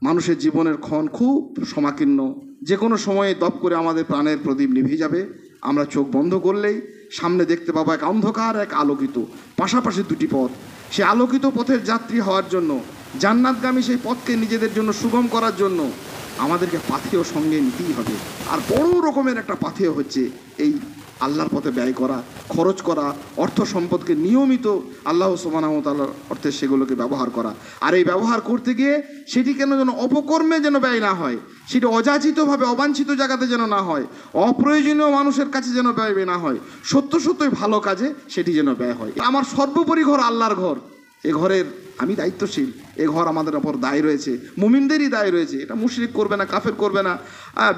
মানুষের জীবনের ক্ষণ খুব সমাকীর্ণ, যে কোনো সময়ে দপ করে আমাদের প্রাণের প্রদীপ নিভে যাবে। আমরা চোখ বন্ধ করলেই সামনে দেখতে পাবো এক অন্ধকার, এক আলোকিত, পাশাপাশি দুটি পথ। সে আলোকিত পথের যাত্রী হওয়ার জন্য, জান্নাতগামী সেই পথকে নিজেদের জন্য সুগম করার জন্য আমাদেরকে পাথেয় সঙ্গে নিতেই হবে। আর বড় রকমের একটা পাথেয় হচ্ছে এই আল্লাহর পথে ব্যয় করা, খরচ করা, অর্থ সম্পদকে নিয়মিত আল্লাহ সুবহানাহু ওয়া তাআলার অর্থে সেগুলোকে ব্যবহার করা। আর এই ব্যবহার করতে গিয়ে সেটি কেন যেন অপকর্মে যেন ব্যয় না হয়, সেটি অযাচিতভাবে অবাঞ্ছিত জায়গাতে যেন না হয়, অপ্রয়োজনীয় মানুষের কাছে যেন ব্যয় না হয়, সত্য সত্যই ভালো কাজে সেটি যেন ব্যয় হয়। আমার সর্বোপরি ঘর আল্লাহর ঘর, এ ঘরের আমি দায়িত্বশীল। এ ঘর আমাদের ওপর দায় রয়েছে, মুমিনদেরই দায় রয়েছে। এটা মুশরিক করবে না, কাফের করবে না,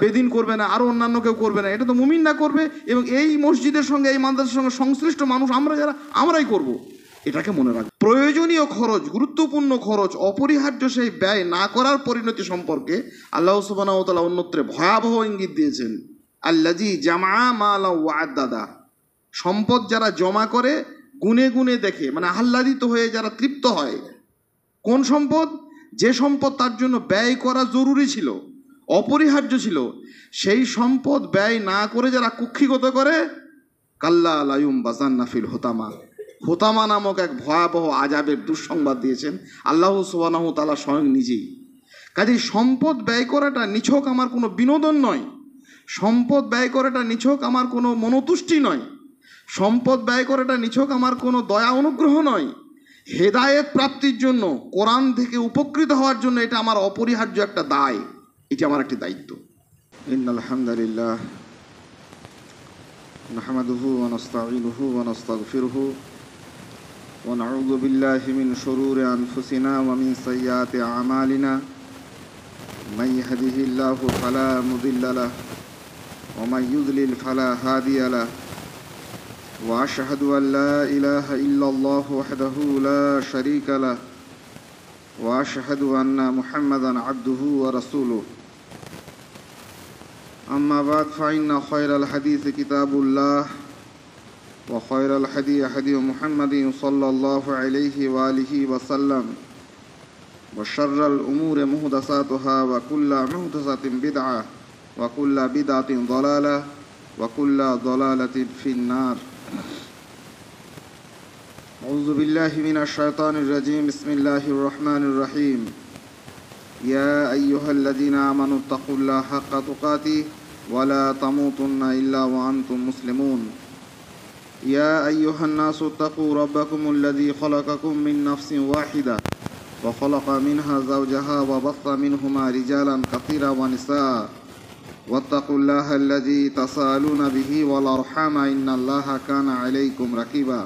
বেদিন করবে না, আরও অন্যান্য কেউ করবে না। এটা তো মুমিনরা করবে, এবং এই মসজিদের সঙ্গে, এই মাদ্রাসার সঙ্গে সংশ্লিষ্ট মানুষ আমরাই করব। এটাকে মনে রাখবে। প্রয়োজনীয় খরচ, গুরুত্বপূর্ণ খরচ, অপরিহার্য সেই ব্যয় না করার পরিণতি সম্পর্কে আল্লাহ সুবহানাহু ওয়া তাআলা অন্যত্রে ভয়াবহ ইঙ্গিত দিয়েছেন। আল্লাযী জামা মালা ওয়া আদ্দাদা, সম্পদ যারা জমা করে গুনে গুনে দেখে, মানে আহ্লাদিত হয়ে যারা তৃপ্ত হয়। কোন সম্পদ? যে সম্পদ তার জন্য ব্যয় করা জরুরি ছিল, অপরিহার্য ছিল, সেই সম্পদ ব্যয় না করে যারা কুক্ষিগত করে, কাল্লা লা ইউমবাযান্না ফিল হুতামা, হুতামা নামক এক ভয়াবহ আযাবের দুঃসংবাদ দিয়েছেন আল্লাহ সুবহানাহু ওয়া তাআলা স্বয়ং নিজেই। কাজেই সম্পদ ব্যয় করাটা নিছক আমার কোনো বিনোদন নয়, সম্পদ ব্যয় করাটা নিছক আমার কোনো মনোতুষ্টি নয়, সম্পদ ব্যয় করাটা নিছক আমার কোনো দয়া অনুগ্রহ নয়। হেদায়েত প্রাপ্তির জন্য, কোরআন থেকে উপকৃত হওয়ার জন্য এটা আমার অপরিহার্য একটা দায়, এটি আমার একটি দায়িত্ব। ইন্নাল হামদুলিল্লাহ নাহমাদুহু ওয়া নাস্তাঈনুহু ওয়া নাস্তাগফিরুহু ওয়া নাউযু বিল্লাহি মিন শুরুরি আনফুসিনা ওয়া মিন সাইয়্যাতি আমালিনা মান ইয়াহদিহিল্লাহু ফালা মুদিল্লা লাহু ওয়া মান ইউদ্লিল ফালা হাদিয়া লাহু وأشهد أن لا إله إلا الله وحده لا شريك له وأشهد أن محمدا عبده ورسوله أما بعد فإن خير الحديث كتاب الله وخير الهدي هدي محمد صلى الله عليه وآله وسلم وشر الأمور محدثاتها وكل محدثة بدعة وكل بدعة ضلالة وكل ضلالة في النار أعوذ بالله من الشيطان الرجيم بسم الله الرحمن الرحيم يا أيها الذين آمنوا اتقوا الله حق تقاته ولا تموتن إلا وأنتم مسلمون يا أيها الناس اتقوا ربكم الذي خلقكم من نفس واحدة وخلق منها زوجها وبث منهما رجالا كثيرا ونساء واتقوا الله الذي تساءلون به والأرحام إن الله كان عليكم رقيبا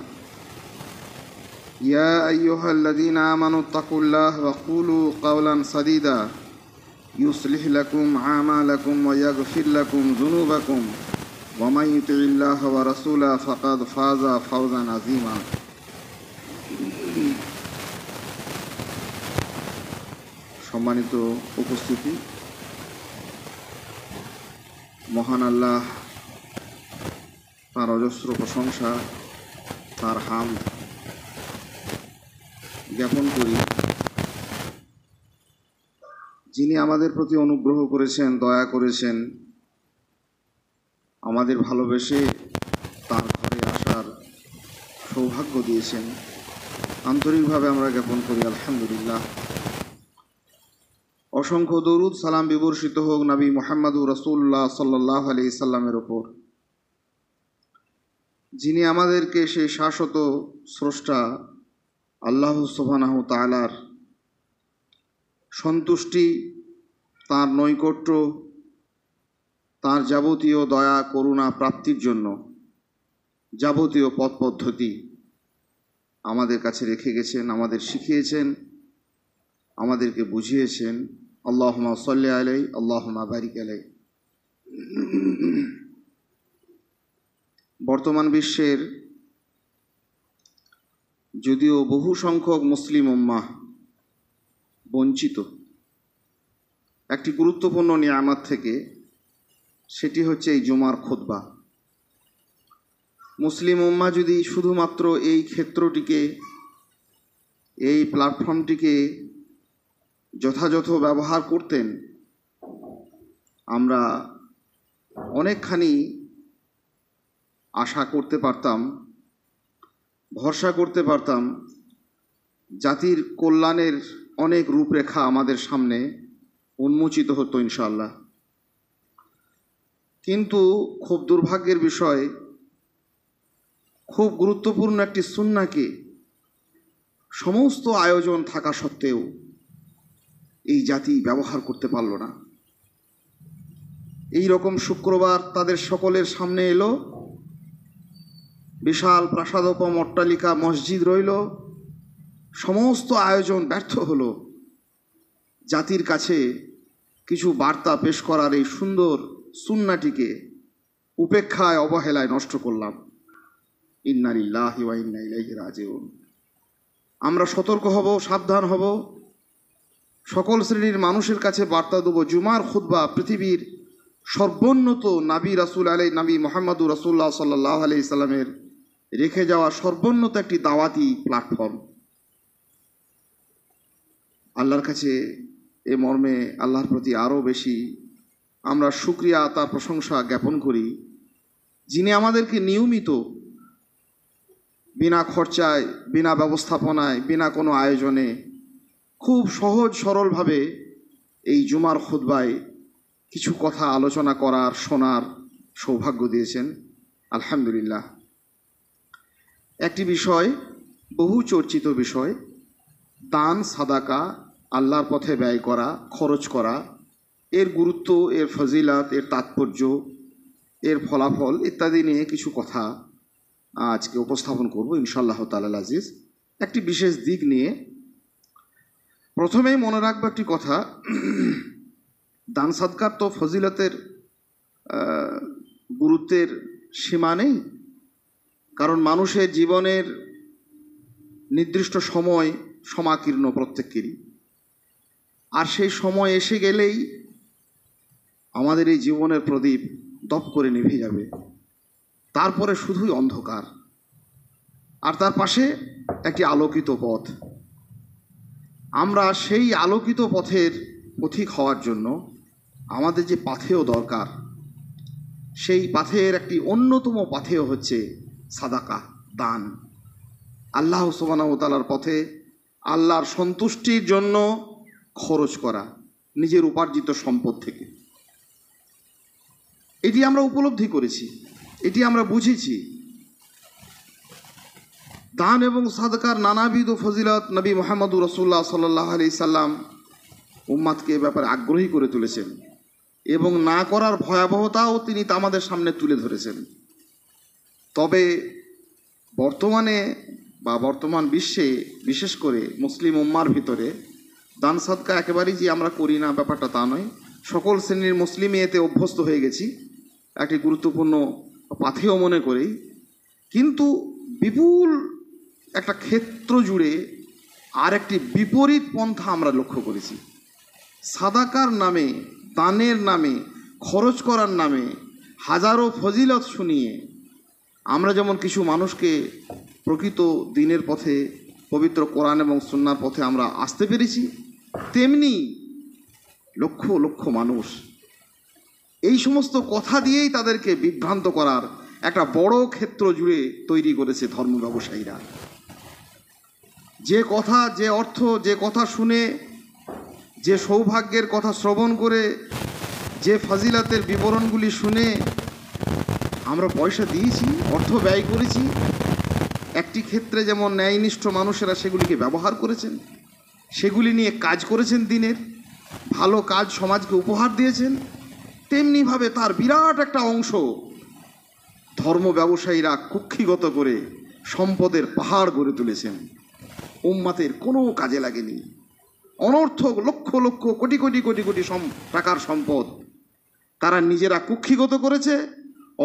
يا أيها الذين آمنوا اتقوا الله وقولوا قولا سديدا يصلح لكم أعمالكم ويغفر لكم ذنوبكم ومن يطع الله ورسوله فقد فاز فوزا عظيما সম্মানিত উপস্থিতি, মহান আল্লাহ তার অজস্র প্রশংসা, তার হামদ জ্ঞাপন করি, যিনি আমাদের প্রতি অনুগ্রহ করেছেন, দয়া করেছেন, আমাদের ভালোবেসে তার ঘরে আসার সৌভাগ্য দিয়েছেন। আন্তরিকভাবে আমরা জ্ঞাপন করি আলহামদুলিল্লাহ। অসংখ্য দরুদ সালাম বিবর্ষিত হোক নবী মুহাম্মদুর রাসূলুল্লাহ সাল্লাল্লাহু আলাইহি সাল্লামের ওপর, যিনি আমাদেরকে সেই শাশ্বত স্রষ্টা আল্লাহ সুবহানাহু ওয়া তাআলার সন্তুষ্টি, তার নৈকট্য, তার যাবতীয় দয়া করুণা প্রাপ্তির জন্য যাবতীয় পথ পদ্ধতি আমাদের কাছে রেখে গেছেন, আমাদের শিখিয়েছেন, আমাদেরকে বুঝিয়েছেন। আল্লাহুম্মা সাল্লি আলাইহি আল্লাহুম্মা বারিক আলাইহি। বর্তমান বিশ্বের যদিও বহু সংখ্যক মুসলিম উম্মাহ বঞ্চিত একটি গুরুত্বপূর্ণ নিয়ামত থেকে, সেটি হচ্ছে এই জুমার খুতবা। মুসলিম উম্মাহ যদি শুধুমাত্র এই ক্ষেত্রটিকে, এই প্ল্যাটফর্মটিকে যথাযথ ব্যবহার করতেন, আমরা অনেকখানি আশা করতে পারতাম, ভরসা করতে পারতাম, জাতির কল্যাণের অনেক রূপরেখা আমাদের সামনে উন্মোচিত হতো ইনশাআল্লাহ। কিন্তু খুব দুর্ভাগ্যের বিষয়, খুব গুরুত্বপূর্ণ একটি সুন্নাহকে সমস্ত আয়োজন থাকা সত্ত্বেও এই জাতি ব্যবহার করতে পারল না। এই রকম শুক্রবার তাদের সকলের সামনে এলো, বিশাল প্রাসাদোপম অট্টালিকা মসজিদ রইল, সমস্ত আয়োজন ব্যর্থ হলো। জাতির কাছে কিছু বার্তা পেশ করার এই সুন্দর সুন্নাহটিকে উপেক্ষায় অবহেলায় নষ্ট করলাম। ইন্না লিল্লাহি ওয়া ইন্না ইলাইহি রাজিউন। আমরা সতর্ক হব, সাবধান হব, সকল শ্রেণীর মানুষের কাছে বার্তা দেব, জুমার খুতবা পৃথিবীর সর্বোন্নত নবী মুহাম্মদুর রাসূলুল্লাহ সাল্লাল্লাহু আলাইহি সাল্লামের রেখে যাওয়া সর্বোন্নত একটি দাওয়াতি প্ল্যাটফর্ম। আল্লাহর কাছে এ মর্মে আল্লাহর প্রতি আরও বেশি আমরা শুকরিয়া, তার প্রশংসা জ্ঞাপন করি, যিনি আমাদেরকে নিয়মিত বিনা খরচায়, বিনা ব্যবস্থাপনায়, বিনা কোনো আয়োজনে খুব সহজ সরলভাবে এই জুমার খুতবায় কিছু কথা আলোচনা করার, শোনার সৌভাগ্য দিয়েছেন। আলহামদুলিল্লাহ। একটি বিষয়, বহু চর্চিত বিষয়, দান সাদাকা, আল্লাহর পথে ব্যয় করা, খরচ করা, এর গুরুত্ব, এর ফজিলাত, এর তাৎপর্য, এর ফলাফল ইত্যাদি নিয়ে কিছু কথা আজকে উপস্থাপন করব ইনশাআল্লাহ তাআলা আজিজ। একটি বিশেষ দিক নিয়ে প্রথমেই মনে রাখবো একটি কথা, দান সাদকার তো ফজিলতের গুরুত্বের সীমা নেই, কারণ মানুষের জীবনের নির্দিষ্ট সময় সমাকীর্ণ প্রত্যেকেরই, আর সেই সময় এসে গেলেই আমাদের এই জীবনের প্রদীপ দপ করে নিভে যাবে, তারপরে শুধুই অন্ধকার, আর তার পাশে একটি আলোকিত পথ। আমরা সেই আলোকিত পথের পথিক হওয়ার জন্য আমাদের যে পাথেয় দরকার, সেই পাথের একটি অন্যতম পাথেয় হচ্ছে সাদাকা, দান। আল্লাহ সুবহানাহু ওয়া তাআলার পথে আল্লাহর সন্তুষ্টির জন্য খরচ করা নিজের উপার্জিত সম্পদ থেকে। এটি আমরা উপলব্ধি করেছি, এটি আমরা বুঝেছি। দান এবং সাদকার নানাবিধ ফজিলত নবী মুহাম্মদুর রাসূলুল্লাহ সাল্লাল্লাহু আলাইহি সাল্লাম উম্মাদকে এ ব্যাপারে আগ্রহী করে তুলেছেন এবং না করার ভয়াবহতাও তিনি আমাদের সামনে তুলে ধরেছেন। তবে বর্তমান বিশ্বে, বিশেষ করে মুসলিম উম্মার ভিতরে দান সাদকা একেবারেই যে আমরা করি না ব্যাপারটা তা নয়, সকল শ্রেণীর মুসলিমই এতে অভ্যস্ত হয়ে গেছি, একটি গুরুত্বপূর্ণ পাথেয় মনে করেই। কিন্তু বিপুল একটা ক্ষেত্র জুড়ে আর একটি বিপরীত পন্থা আমরা লক্ষ্য করেছি। সাদাকার নামে, দানের নামে, খরচ করার নামে হাজারো ফজিলত শুনিয়ে আমরা যেমন কিছু মানুষকে প্রকৃত দিনের পথে, পবিত্র কোরআন এবং সুন্নাহর পথে আমরা আসতে পেরেছি, তেমনি লক্ষ লক্ষ মানুষ এই সমস্ত কথা দিয়েই তাদেরকে বিভ্রান্ত করার একটা বড় ক্ষেত্র জুড়ে তৈরি করেছে ধর্ম ব্যবসায়ীরা। যে কথা, যে অর্থ, যে কথা শুনে, যে সৌভাগ্যের কথা শ্রবণ করে, যে ফাজিলাতের বিবরণগুলি শুনে আমরা পয়সা দিয়েছি, অর্থ ব্যয় করেছি, একটি ক্ষেত্রে যেমন ন্যায়নিষ্ঠ মানুষেরা সেগুলিকে ব্যবহার করেছেন, সেগুলি নিয়ে কাজ করেছেন, দিনের ভালো কাজ সমাজকে উপহার দিয়েছেন, তেমনিভাবে তার বিরাট একটা অংশ ধর্ম ব্যবসায়ীরা কুক্ষিগত করে সম্পদের পাহাড় গড়ে তুলেছেন। উম্মাতের কোনো কাজে লাগেনি, অনর্থক লক্ষ লক্ষ কোটি কোটি কোটি কোটি টাকার সম্পদ তারা নিজেরা কুক্ষিগত করেছে,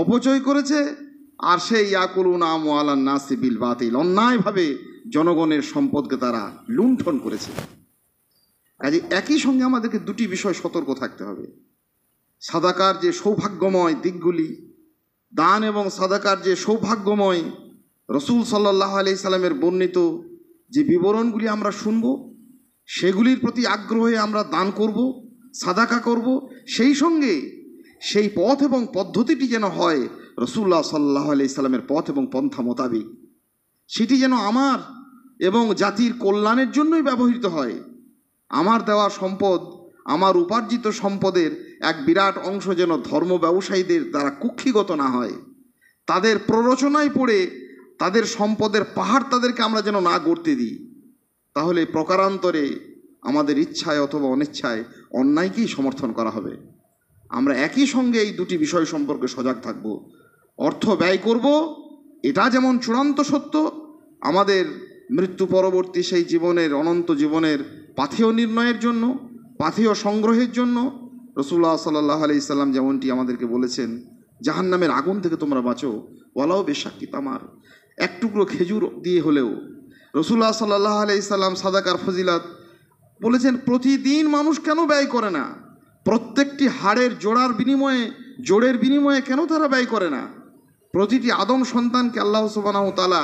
অপচয় করেছে, আর সেই ইয়াকুলুনা আমওয়ালান নাসি বিল বাতিল, অন্যায়ভাবে জনগণের সম্পদকে তারা লুণ্ঠন করেছে। কাজে একই সঙ্গে আমাদেরকে দুটি বিষয় সতর্ক থাকতে হবে। সাদাকার যে সৌভাগ্যময় দিকগুলি, দান এবং সাদাকার যে সৌভাগ্যময় রসুল সাল্লাল্লাহু আলাইহি সাল্লামের বর্ণিত যে বিবরণগুলি আমরা শুনব, সেগুলির প্রতি আগ্রহে আমরা দান করব, সাদাকা করব, সেই সঙ্গে সেই পথ এবং পদ্ধতিটি যেন হয় রাসূলুল্লাহ সাল্লাল্লাহু আলাইহি সাল্লামের পথ এবং পন্থা মোতাবেক। সেটি যেন আমার এবং জাতির কল্যাণের জন্যই ব্যবহৃত হয়। আমার দেওয়া সম্পদ, আমার উপার্জিত সম্পদের এক বিরাট অংশ যেন ধর্ম ব্যবসায়ীদের দ্বারা কুক্ষিগত না হয়, তাদের প্ররোচনায় পড়ে তাদের সম্পদের পাহাড় তাদেরকে আমরা যেন না গড়তে দিই। তাহলে প্রকারান্তরে আমাদের ইচ্ছায় অথবা অনিচ্ছায় অন্যায়কেই সমর্থন করা হবে। আমরা একই সঙ্গে এই দুটি বিষয় সম্পর্কে সজাগ থাকব। অর্থ ব্যয় করব, এটা যেমন চূড়ান্ত সত্য, আমাদের মৃত্যু পরবর্তী সেই জীবনের, অনন্ত জীবনের পাথেয় নির্ণয়ের জন্য, পাথেয় সংগ্রহের জন্য রাসূলুল্লাহ সাল্লাল্লাহু আলাইহি সাল্লাম যেমনটি আমাদেরকে বলেছেন, জাহান্নামের আগুন থেকে তোমরা বাঁচো, ওয়ালাও বেশাক্কি তামার, এক টুকরো খেজুর দিয়ে হলেও। রাসূলুল্লাহ সাল্লাল্লাহু আলাইহি সাল্লাম সাদাকার ফজিলত বলেছেন, প্রতিদিন মানুষ কেন ব্যয় করে না? প্রত্যেকটি হাড়ের জোড়ের বিনিময়ে কেন তারা ব্যয় করে না? প্রতিটি আদম সন্তানকে আল্লাহ সুবহানাহু ওয়া তাআলা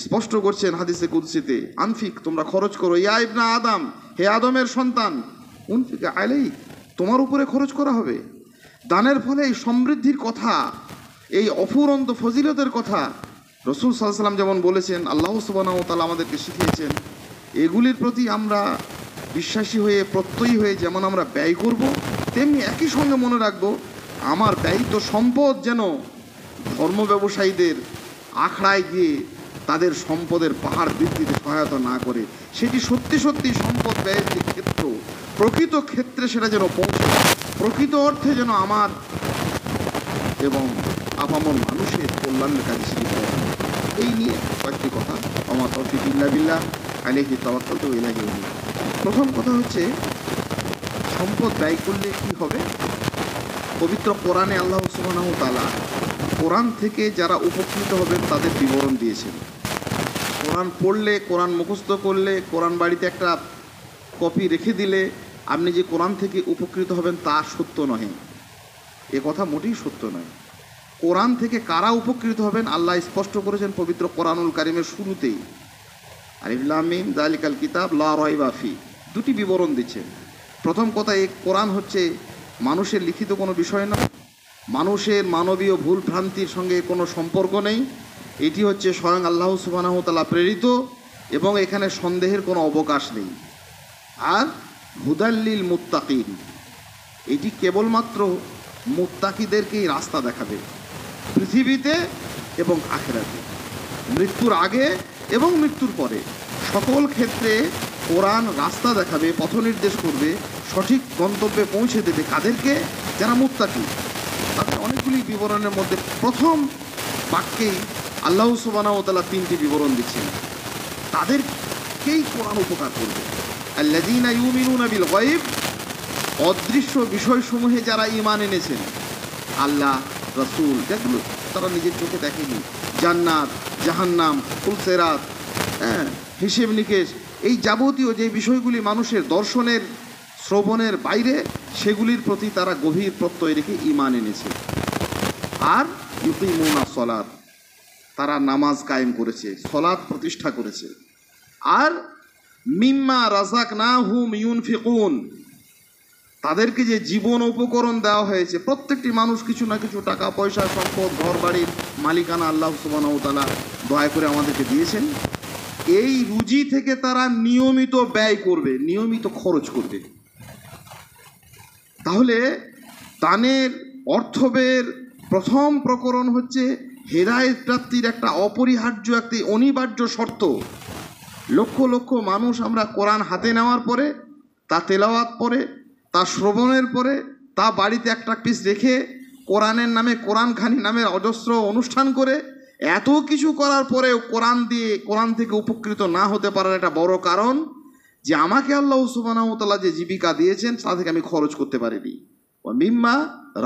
স্পষ্ট করছেন হাদিসে কুদসিতে, আনফিক, তোমরা খরচ করো, ইয়া ইবনা আদম, হে আদমের সন্তান, উনফিক আলাইক, তোমার উপরে খরচ করা হবে। দানের ফলে এই সমৃদ্ধির কথা, এই অফুরন্ত ফজিলতের কথা রাসূল সাল্লাল্লাহু আলাইহি সাল্লাম যেমন বলেছেন, আল্লাহ সুবহানাহু ওয়া তাআলা আমাদেরকে শিখিয়েছেন। এগুলির প্রতি আমরা বিশ্বাসী হয়ে, প্রত্যয়ী হয়ে যেমন আমরা ব্যয় করব, তেমনি একই সঙ্গে মনে রাখব আমার ব্যয়িত সম্পদ যেন ধর্ম ব্যবসায়ীদের আখড়ায় গিয়ে তাদের সম্পদের পাহাড় বৃদ্ধিতে সহায়তা না করে, সেটি সত্যি সত্যি সম্পদ ব্যয়ের যে ক্ষেত্র, প্রকৃত ক্ষেত্রে সেটা যেন পৌঁছে, প্রকৃত অর্থে যেন আমার এবং আপামর মানুষের কল্যাণের কাজে সেটি ব্যয় হয়। এই নিয়ে কয়েকটি কথা। আমার তৌফিক ইল্লা বিল্লাহ, আলাইহি তাওয়াক্কালতু ওয়া ইলাইহি উনীব। প্রথম কথা হচ্ছে, সম্পদ ব্যয় করলে কি হবে? পবিত্র কোরআনে আল্লাহ সুবহানাহু ওয়া তাআলা কোরআন থেকে যারা উপকৃত হবেন তাদের বিবরণ দিয়েছেন। কোরআন পড়লে, কোরআন মুখস্থ করলে, কোরআন বাড়িতে একটা কপি রেখে দিলে আপনি যে কোরআন থেকে উপকৃত হবেন তা সত্য নহে, এ কথা মোটেই সত্য নয়। কোরআন থেকে কারা উপকৃত হবেন আল্লাহ স্পষ্ট করেছেন পবিত্র কোরআনুল কারীমের শুরুতেই, আলিফ লাম মিম যালিকাল কিতাব লা রাইবা ফি, দুটি বিবরণ দিচ্ছেন। প্রথম কথা, এই কোরআন হচ্ছে মানুষের লিখিত কোনো বিষয় নয়, মানুষের মানবীয় ভুল ভ্রান্তির সঙ্গে কোনো সম্পর্ক নেই। এটি হচ্ছে স্বয়ং আল্লাহ সুবহানাহু ওয়া তাআলা প্রেরিত এবং এখানে সন্দেহের কোনো অবকাশ নেই। আর হুদাল্লিল মুত্তাকিন, এটি কেবলমাত্র মুত্তাকিদেরকেই রাস্তা দেখাবে, পৃথিবীতে এবং আখিরাতে, মৃত্যুর আগে এবং মৃত্যুর পরে সকল ক্ষেত্রে কোরআন রাস্তা দেখাবে, পথ নির্দেশ করবে, সঠিক গন্তব্যে পৌঁছে দেবে কাদেরকে? যারা মুত্তাকি। তাদের অনেকগুলি বিবরণের মধ্যে প্রথম বাক্যেই আল্লাহ সুবহানাহু ওয়া তাআলা তিনটি বিবরণ দিচ্ছেন, তাদেরকেই কোরআন উপকার করবে। আল্লাযীনা ইউমিনুনা বিল গায়ব, অদৃশ্য বিষয়সমূহে যারা ঈমান এনেছেন, আল্লাহ, রাসূল, যেগুলো তারা নিজের চোখে দেখেনি, জান্নাত, জাহান্নাম, ফুলসেরাত, হিসেব নিকেশ, এই যাবতীয় যে বিষয়গুলি মানুষের দর্শনের, শ্রবণের বাইরে, সেগুলির প্রতি তারা গভীর প্রত্যয় রেখে ঈমান এনেছে। আর ইউকিমুনাস সালাত, তারা নামাজ কায়েম করেছে, সালাত প্রতিষ্ঠা করেছে। আর মিম্মা রাযাকনাহুম ইউনফিকুন, তাদেরকে যে জীবন উপকরণ দেওয়া হয়েছে, প্রত্যেকটি মানুষ কিছু না কিছু টাকা পয়সা, সম্পদ, ঘর বাড়ির মালিকানা আল্লাহ সুবহানাহু ওয়া তাআলা দয়া করে আমাদেরকে দিয়েছেন। এই রুজি থেকে তারা নিয়মিত ব্যয় করবে, নিয়মিত খরচ করবে। তাহলে দানের, অর্থব্যয়ের প্রথম প্রকরণ হচ্ছে হেদায়েত প্রাপ্তির একটা অপরিহার্য, একটি অনিবার্য শর্ত। লক্ষ লক্ষ মানুষ আমরা কোরআন হাতে নেওয়ার পরে, তা তেলাওয়াত পরে, তা শ্রবণের পরে, তা বাড়িতে একটা পিস রেখে কোরআনের নামে, কোরআনখানি নামের অজস্র অনুষ্ঠান করে, এত কিছু করার পরেও কোরআন থেকে উপকৃত না হতে পারার একটা বড় কারণ যে আমাকে আল্লাহ সুবহানাহু ওয়া তাআলা যে জীবিকা দিয়েছেন তা থেকে আমি খরচ করতে পারিনি। ওয়া মিম্মা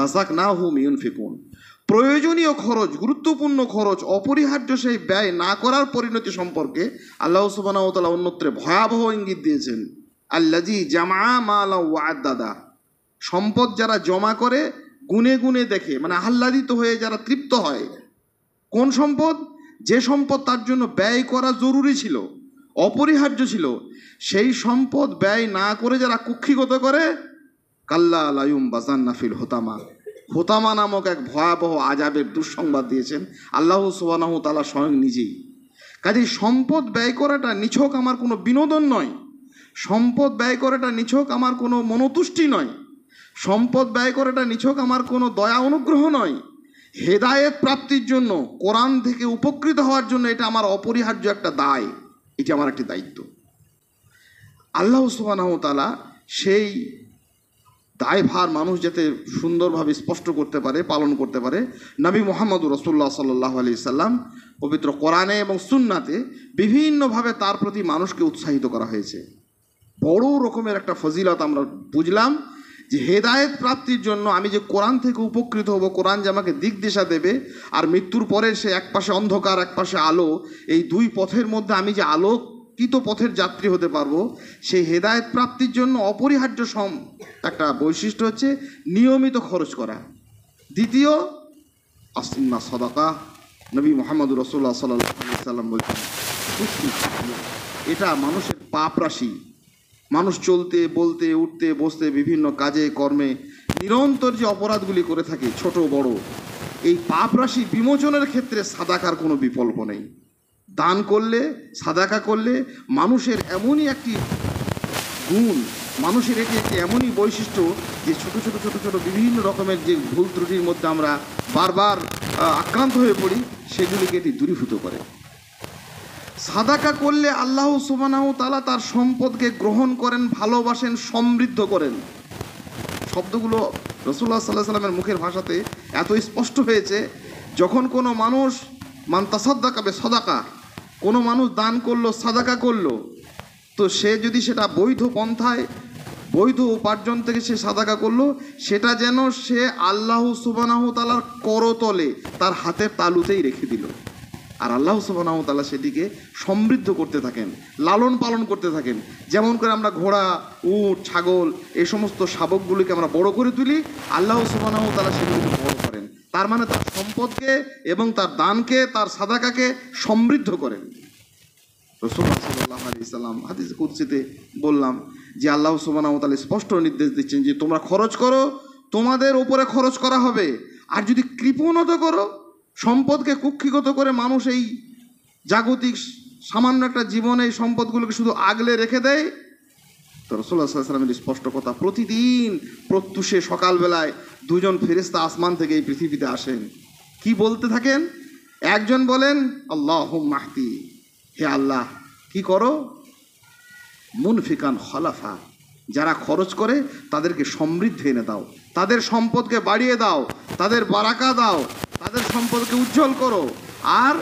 রাযাকনাহুম ইউনফিকুন, প্রয়োজনীয় খরচ, গুরুত্বপূর্ণ খরচ, অপরিহার্য সেই ব্যয় না করার পরিণতি সম্পর্কে আল্লাহ সুবহানাহু ওয়া তাআলা অন্যত্রে ভয়াবহ ইঙ্গিত দিয়েছেন। আল্লাযী জামা মালা ওয়া আদ্দাদা, সম্পদ যারা জমা করে, গুনে গুনে দেখে, মানে আহ্লাদিত হয়ে যারা তৃপ্ত হয়। কোন সম্পদ? যে সম্পদ তার জন্য ব্যয় করা জরুরি ছিল, অপরিহার্য ছিল, সেই সম্পদ ব্যয় না করে যারা কুক্ষিগত করে, কাল্লা লায়ুম বাজান্না ফিল হোতামা, হোতামা নামক এক ভয়াবহ আযাবের দুঃসংবাদ দিয়েছেন আল্লাহ সুবহানাহু ওয়া তাআলা স্বয়ং নিজেই। কাজেই সম্পদ ব্যয় করাটা নিছক আমার কোনো বিনোদন নয়, সম্পদ ব্যয় করাটা নিছক আমার কোনো মনোতুষ্টি নয়, সম্পদ ব্যয় করাটা নিছক আমার কোনো দয়া অনুগ্রহ নয়। হেদায়েত প্রাপ্তির জন্য, কোরআন থেকে উপকৃত হওয়ার জন্য এটা আমার অপরিহার্য একটা দায়, এটি আমার একটি দায়িত্ব। আল্লাহ সুবহানাহু ওয়া তাআলা সেই দায়ভার মানুষ যাতে সুন্দরভাবে স্পষ্ট করতে পারে, পালন করতে পারে, নবী মুহাম্মদুর রাসূলুল্লাহ সাল্লাল্লাহু আলাইহি সাল্লাম পবিত্র কোরআনে এবং সুন্নাতে বিভিন্নভাবে তার প্রতি মানুষকে উৎসাহিত করা হয়েছে। বড় রকমের একটা ফজিলত আমরা বুঝলাম যে হেদায়েত প্রাপ্তির জন্য আমি যে কোরআন থেকে উপকৃত হব, কোরআন যে আমাকে দিক দিশা দেবে, আর মৃত্যুর পরে সে এক পাশে অন্ধকার এক পাশে আলো, এই দুই পথের মধ্যে আমি যে আলোকিত পথের যাত্রী হতে পারবো, সেই হেদায়েত প্রাপ্তির জন্য অপরিহার্য একটা বৈশিষ্ট্য হচ্ছে নিয়মিত খরচ করা। দ্বিতীয়, আসিন্না সাদাকা, নবী মুহাম্মদুর রাসূলুল্লাহ সাল্লাল্লাহু আলাইহি সাল্লাম বলছেন এটা মানুষের পাপ রাশি। মানুষ চলতে বলতে উঠতে বসতে বিভিন্ন কাজে কর্মে নিরন্তর যে অপরাধগুলি করে থাকে ছোট বড়, এই পাপ রাশি বিমোচনের ক্ষেত্রে সাদাকার কোনো বিকল্প নেই। দান করলে, সাদাকা করলে মানুষের এমনই একটি গুণ, মানুষের এটি একটি এমনই বৈশিষ্ট্য যে ছোট ছোট ছোট ছোট বিভিন্ন রকমের যে ভুল ত্রুটির মধ্যে আমরা বারবার আক্রান্ত হয়ে পড়ি, সেগুলিকে এটি দূরীভূত করে। সাদাকা করলে আল্লাহ সুবহানাহু ওয়া তাআলা তার সম্পদকে গ্রহণ করেন, ভালোবাসেন, সমৃদ্ধ করেন। শব্দগুলো রাসূলুল্লাহ সাল্লাল্লাহু আলাইহি ওয়াসাল্লামের মুখের ভাষাতে এত স্পষ্ট হয়েছে, যখন কোনো মানুষ মান তাসাদ্দাকা বে সাদাকা, কোনো মানুষ দান করলো, সাদাকা করলো, তো সে যদি সেটা বৈধ পন্থায় বৈধ উপার্জন থেকে সে সাদাকা করলো, সেটা যেন সে আল্লাহ সুবহানাহু ওয়া তাআলার করতলে তার হাতের তালুতেই রেখে দিল। আর আল্লাহ সুবহানাহু ওয়া তাআলা সেটিকে সমৃদ্ধ করতে থাকেন, লালন পালন করতে থাকেন। যেমন করে আমরা ঘোড়া, উট, ছাগল এই সমস্ত শাবকগুলিকে আমরা বড় করে তুলি, আল্লাহ সুবহানাহু ওয়া তাআলা সেগুলিকে বড় করেন। তার মানে তার সম্পদকে এবং তার দানকে, তার সাদাকাকে সমৃদ্ধ করেন। রাসূলুল্লাহ সাল্লাল্লাহু আলাইহি সাল্লাম হাদিস কুদসিতে বললাম যে আল্লাহ সুবহানাহু ওয়া তাআলা স্পষ্ট নির্দেশ দিচ্ছেন যে তোমরা খরচ করো, তোমাদের উপরে খরচ করা হবে। আর যদি কৃপণতা করো, সম্পদকে কুক্ষিগত করে মানুষ এই জাগতিক সামান্য একটা জীবনে এই সম্পদগুলোকে শুধু আগলে রেখে দেয়, তো রাসূলুল্লাহ সাল্লাল্লাহু আলাইহি ওয়াসাল্লামের স্পষ্ট কথা, প্রতিদিন প্রত্যুষে সকালবেলায় দুজন ফেরেশতা আসমান থেকে এই পৃথিবীতে আসেন। কি বলতে থাকেন? একজন বলেন আল্লাহুম্মা হদি, হে আল্লাহ কি করো, মুনফিকান খলাফা, যারা খরচ করে তাদেরকে সমৃদ্ধি এনে দাও, তাদের সম্পদকে বাড়িয়ে দাও, তাদের বারাকা দাও, তাদের সম্পদকে উজ্জ্বল করো। আর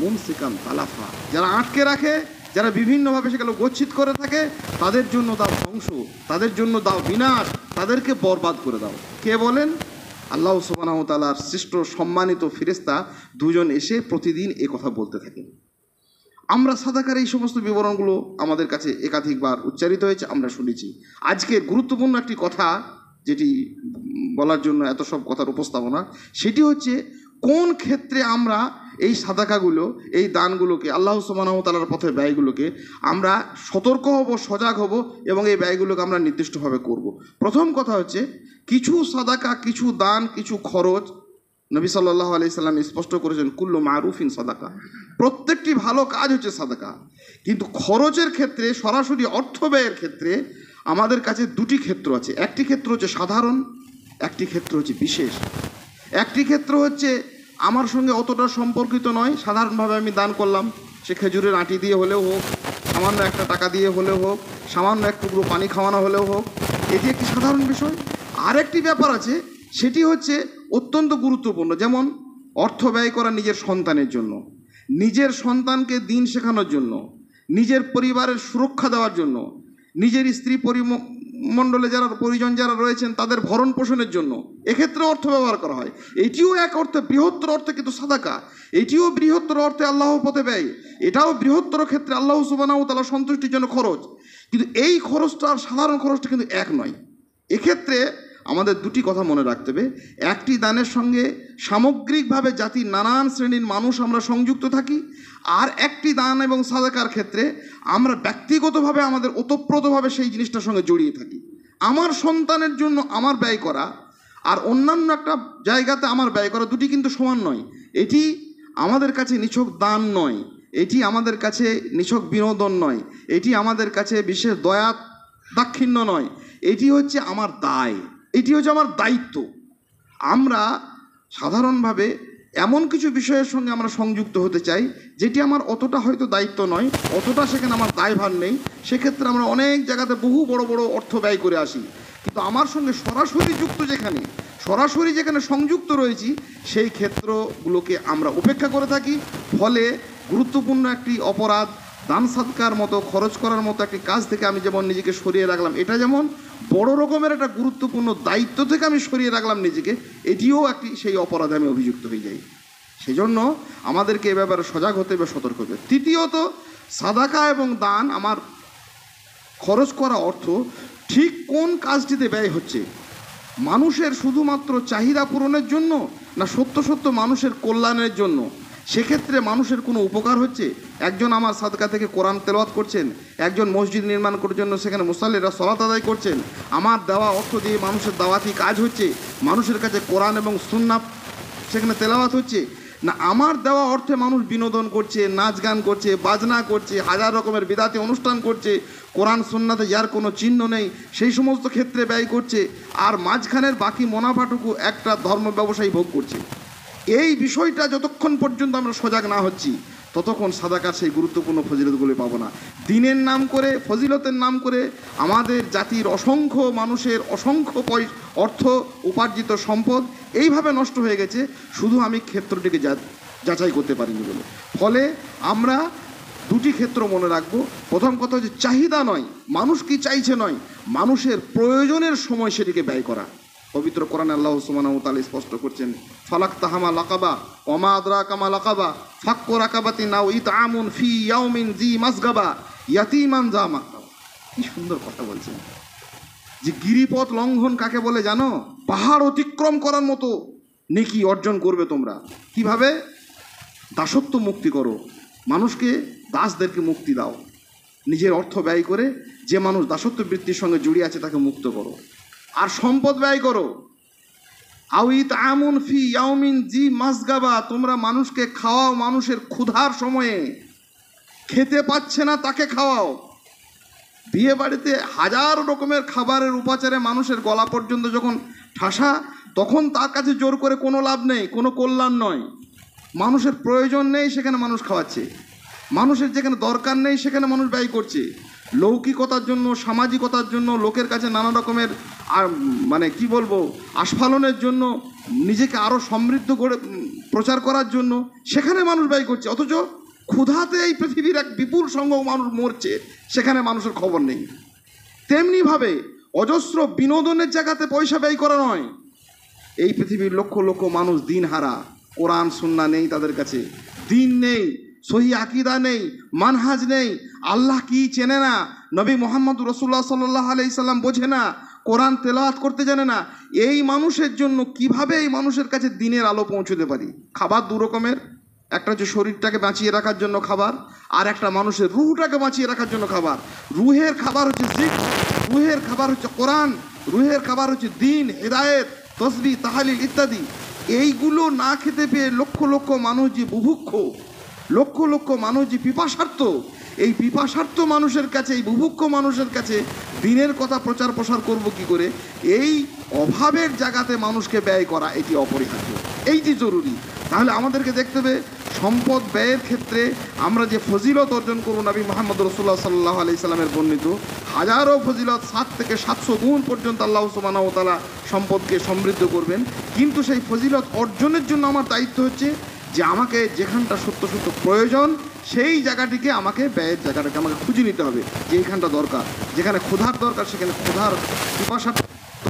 মুমসিকান তালাফা, যারা আটকে রাখে, যারা বিভিন্নভাবে সেগুলো গচ্ছিত করে থাকে, তাদের জন্য দাও ধ্বংস, তাদের জন্য দাও বিনাশ, তাদেরকে বরবাদ করে দাও। কে বলেন? আল্লাহ সুবহানাহু ওয়া তাআলার শ্রেষ্ঠ সম্মানিত ফেরেশতা দুজন এসে প্রতিদিন এ কথা বলতে থাকেন। আমরা সাদাকার এই সমস্ত বিবরণগুলো আমাদের কাছে একাধিকবার উচ্চারিত হয়েছে, আমরা শুনেছি। আজকে গুরুত্বপূর্ণ একটি কথা যেটি বলার জন্য এত সব কথার উপস্থাপনা, সেটি হচ্ছে কোন ক্ষেত্রে আমরা এই সাদাকাগুলো, এই দানগুলোকে, আল্লাহ সুবহানাহু ওয়া তাআলার পথে ব্যয়গুলোকে আমরা সতর্ক হব, সজাগ হব এবং এই ব্যয়গুলোকে আমরা নির্দিষ্টভাবে করব। প্রথম কথা হচ্ছে, কিছু সাদাকা, কিছু দান, কিছু খরচ, নবী সাল্লাল্লাহু আলাইহি সাল্লাম স্পষ্ট করেছেন কুল্লু মারুফিন সাদাকা, প্রত্যেকটি ভালো কাজ হচ্ছে সাদাকা। কিন্তু খরচের ক্ষেত্রে, সরাসরি অর্থ ব্যয়ের ক্ষেত্রে আমাদের কাছে দুটি ক্ষেত্র আছে। একটি ক্ষেত্র হচ্ছে সাধারণ, একটি ক্ষেত্র হচ্ছে বিশেষ। একটি ক্ষেত্র হচ্ছে আমার সঙ্গে অতটা সম্পর্কিত নয়, সাধারণভাবে আমি দান করলাম, সে খেজুরের আঁটি দিয়ে হলেও হোক, সামান্য একটা টাকা দিয়ে হলেও হোক, সামান্য এক টুকরো পানি খাওয়ানো হলেও হোক, এটি একটি সাধারণ বিষয়। আরেকটি ব্যাপার আছে, সেটি হচ্ছে অত্যন্ত গুরুত্বপূর্ণ, যেমন অর্থ ব্যয় করা নিজের সন্তানের জন্য, নিজের সন্তানকে দিন শেখানোর জন্য, নিজের পরিবারের সুরক্ষা দেওয়ার জন্য, নিজের স্ত্রী পরিমণ্ডলে যারা পরিজন যারা রয়েছেন তাদের ভরণ পোষণের জন্য, এক্ষেত্রে অর্থ ব্যবহার করা হয়। এটিও এক অর্থে, বৃহত্তর অর্থে কিন্তু সাদাকা, এটিও বৃহত্তর অর্থে আল্লাহর পথে ব্যয়, এটাও বৃহত্তর ক্ষেত্রে আল্লাহ সুবহানাহু ওয়া তাআলা সন্তুষ্টির জন্য খরচ। কিন্তু এই খরচটা আর সাধারণ খরচটা কিন্তু এক নয়। এক্ষেত্রে আমাদের দুটি কথা মনে রাখতে হবে। একটি দানের সঙ্গে সামগ্রিকভাবে জাতির নানান শ্রেণীর মানুষ আমরা সংযুক্ত থাকি, আর একটি দান এবং সাদাকার ক্ষেত্রে আমরা ব্যক্তিগতভাবে আমাদের ওতপ্রোতভাবে সেই জিনিসটার সঙ্গে জড়িয়ে থাকি। আমার সন্তানের জন্য আমার ব্যয় করা আর অন্যান্য একটা জায়গাতে আমার ব্যয় করা দুটি কিন্তু সমান নয়। এটি আমাদের কাছে নিছক দান নয়, এটি আমাদের কাছে নিছক বিনোদন নয়, এটি আমাদের কাছে বিশেষ দয়া দাক্ষিণ্য নয়, এটি হচ্ছে আমার দায়, এটি হচ্ছে আমার দায়িত্ব। আমরা সাধারণভাবে এমন কিছু বিষয়ের সঙ্গে আমরা সংযুক্ত হতে চাই যেটি আমার অতটা হয়তো দায়িত্ব নয়, অতটা সেখানে আমার দায়ভার নেই, সেক্ষেত্রে আমরা অনেক জায়গাতে বহু বড় বড় অর্থ ব্যয় করে আসি। কিন্তু আমার সঙ্গে সরাসরি যুক্ত যেখানে সংযুক্ত রয়েছি সেই ক্ষেত্রগুলোকে আমরা উপেক্ষা করে থাকি। ফলে গুরুত্বপূর্ণ একটি অপরাধ দান সাদকার মতো খরচ করার মতো একটি কাজ থেকে আমি যেমন নিজেকে সরিয়ে রাখলাম, এটা যেমন বড় রকমের একটা গুরুত্বপূর্ণ দায়িত্ব থেকে আমি সরিয়ে রাখলাম নিজেকে, এটিও একটি সেই অপরাধে আমি অভিযুক্ত হয়ে যাই। সেজন্য আমাদেরকে এ ব্যাপারে সজাগ হতে হবে, সতর্ক হতে হবে। তৃতীয়ত, সাদাকা এবং দান আমার খরচ করা অর্থ ঠিক কোন কাজটিতে ব্যয় হচ্ছে, মানুষের শুধুমাত্র চাহিদা পূরণের জন্য না সত্য সত্য মানুষের কল্যাণের জন্য। সেক্ষেত্রে মানুষের কোনো উপকার হচ্ছে, একজন আমার সাদকা থেকে কোরআন তেলাওয়াত করছেন, একজন মসজিদ নির্মাণ করার জন্য সেখানে মুসাল্লিরা সালাত আদায় করছেন, আমার দেওয়া অর্থ দিয়ে মানুষের দাওয়াতি কাজ হচ্ছে, মানুষের কাছে কোরআন এবং সুন্নাহ সেখানে তেলাওয়াত হচ্ছে, না আমার দেওয়া অর্থে মানুষ বিনোদন করছে, নাচ গান করছে, বাজনা করছে, হাজার রকমের বিদাতি অনুষ্ঠান করছে, কোরআন সুন্নাতে যার কোনো চিহ্ন নেই সেই সমস্ত ক্ষেত্রে ব্যয় করছে, আর মাঝখানের বাকি মুনাফাটুকু একটা ধর্ম ব্যবসায়ী ভোগ করছে। এই বিষয়টা যতক্ষণ পর্যন্ত আমরা সজাগ না হচ্ছি ততক্ষণ সাদাকার সেই গুরুত্বপূর্ণ ফজিলতগুলি পাবো না। দিনের নাম করে, ফজিলতের নাম করে আমাদের জাতির অসংখ্য মানুষের অসংখ্য অর্থ উপার্জিত সম্পদ এইভাবে নষ্ট হয়ে গেছে, শুধু আমি ক্ষেত্রটিকে যাচাই করতে পারিনি বলে। ফলে আমরা দুটি ক্ষেত্র মনে রাখবো। প্রথম কথা হচ্ছে চাহিদা নয়, মানুষ কি চাইছে নয়, মানুষের প্রয়োজনের সময় সেটিকে ব্যয় করা। পবিত্র কোরআনে আল্লাহ সুবহানাহু ওয়া তাআলা স্পষ্ট করছেন, ফালাক তাহামা লাকাবা ওমা আদরাকামা লাকাবা ফাক্কু রাকাবাতিন আও ইতআমুন ফি ইয়াউমিন জি মাসগাবা ইয়াতীমান যা মাকরাবা। কি সুন্দর কথা বলছেন যে গিরিপথ লঙ্ঘন কাকে বলে জানো? পাহাড় অতিক্রম করার মতো নেকি অর্জন করবে তোমরা। কিভাবে? দাসত্ব মুক্তি করো, মানুষকে দাসদেরকে মুক্তি দাও, নিজের অর্থ ব্যয় করে যে মানুষ দাসত্ব বৃত্তির সঙ্গে জড়িয়ে আছে তাকে মুক্ত করো, আর সম্পদ ব্যয় করো। আউইত আমুন ফি ইয়াউমিন জি মাসগাবা, তোমরা মানুষকে খাওয়াও, মানুষের ক্ষুধার সময়ে খেতে পাচ্ছে না তাকে খাওয়াও। বিয়ে বাড়িতে হাজার রকমের খাবারের উপাচারে মানুষের গলা পর্যন্ত যখন ঠাসা, তখন তার কাছে জোর করে কোনো লাভ নেই, কোনো কল্যাণ নয়। মানুষের প্রয়োজন নেই সেখানে মানুষ খাওয়াচ্ছে, মানুষের যেখানে দরকার নেই সেখানে মানুষ ব্যয় করছে। লৌকিকতার জন্য, সামাজিকতার জন্য, লোকের কাছে নানা রকমের আর মানে কি বলবো আস্ফালনের জন্য, নিজেকে আরও সমৃদ্ধ করে প্রচার করার জন্য সেখানে মানুষ ব্যয় করছে। অথচ ক্ষুধাতে এই পৃথিবীর এক বিপুল সংখ্যক মানুষ মরছে, সেখানে মানুষের খবর নেই। তেমনিভাবে অজস্র বিনোদনের জায়গাতে পয়সা ব্যয় করা নয়। এই পৃথিবীর লক্ষ লক্ষ মানুষ দিনহারা, কোরআন সুন্নাহ নেই তাদের কাছে, দিন নেই, সহি আকীদা নেই, মানহাজ নেই, আল্লাহ কি চেনে না, নবী মুহাম্মদ রাসূলুল্লাহ সাল্লাল্লাহু আলাইহি সাল্লাম বোঝে না, কোরআন তেলাওয়াত করতে জানে না। এই মানুষের জন্য কিভাবে এই মানুষের কাছে দিনের আলো পৌঁছতে পারি? খাবার দু রকমের, একটা হচ্ছে শরীরটাকে বাঁচিয়ে রাখার জন্য খাবার, আর একটা মানুষের রুহটাকে বাঁচিয়ে রাখার জন্য খাবার। রুহের খাবার হচ্ছে জিকর, রুহের খাবার হচ্ছে কোরআন, রুহের খাবার হচ্ছে দ্বীন, হিদায়াত, তাসবিহ, তাহলিল ইত্যাদি। এইগুলো না খেতে পেয়ে লক্ষ লক্ষ মানুষ যে বুভুক্ষ, লক্ষ লক্ষ মানুষ যে পিপাসার্থ, এই পিপাসার্থ মানুষের কাছে, এই বুভুক্ষ মানুষের কাছে দিনের কথা প্রচার প্রসার করব কি করে? এই অভাবের জায়গাতে মানুষকে ব্যয় করা এটি অপরিহার্য, এইটি জরুরি। তাহলে আমাদেরকে দেখতে হবে সম্পদ ব্যয়ের ক্ষেত্রে আমরা যে ফজিলত অর্জন করব, নবী মুহাম্মদ রাসূলুল্লাহ সাল্লাল্লাহু আলাইহি সাল্লামের বর্ণিত হাজারো ফজিলত, 7 থেকে 700 গুণ পর্যন্ত আল্লাহ সুবহানাহু ওয়া তাআলা সম্পদকে সমৃদ্ধ করবেন। কিন্তু সেই ফজিলত অর্জনের জন্য আমার দায়িত্ব হচ্ছে যে আমাকে যেখানটা সত্য সত্য প্রয়োজন সেই জায়গাটিকে আমাকে ব্যয়ের জায়গাটাকে আমাকে খুঁজে নিতে হবে, যে এইখানটা দরকার। যেখানে ক্ষুধার দরকার সেখানে ক্ষুধার পিপাসার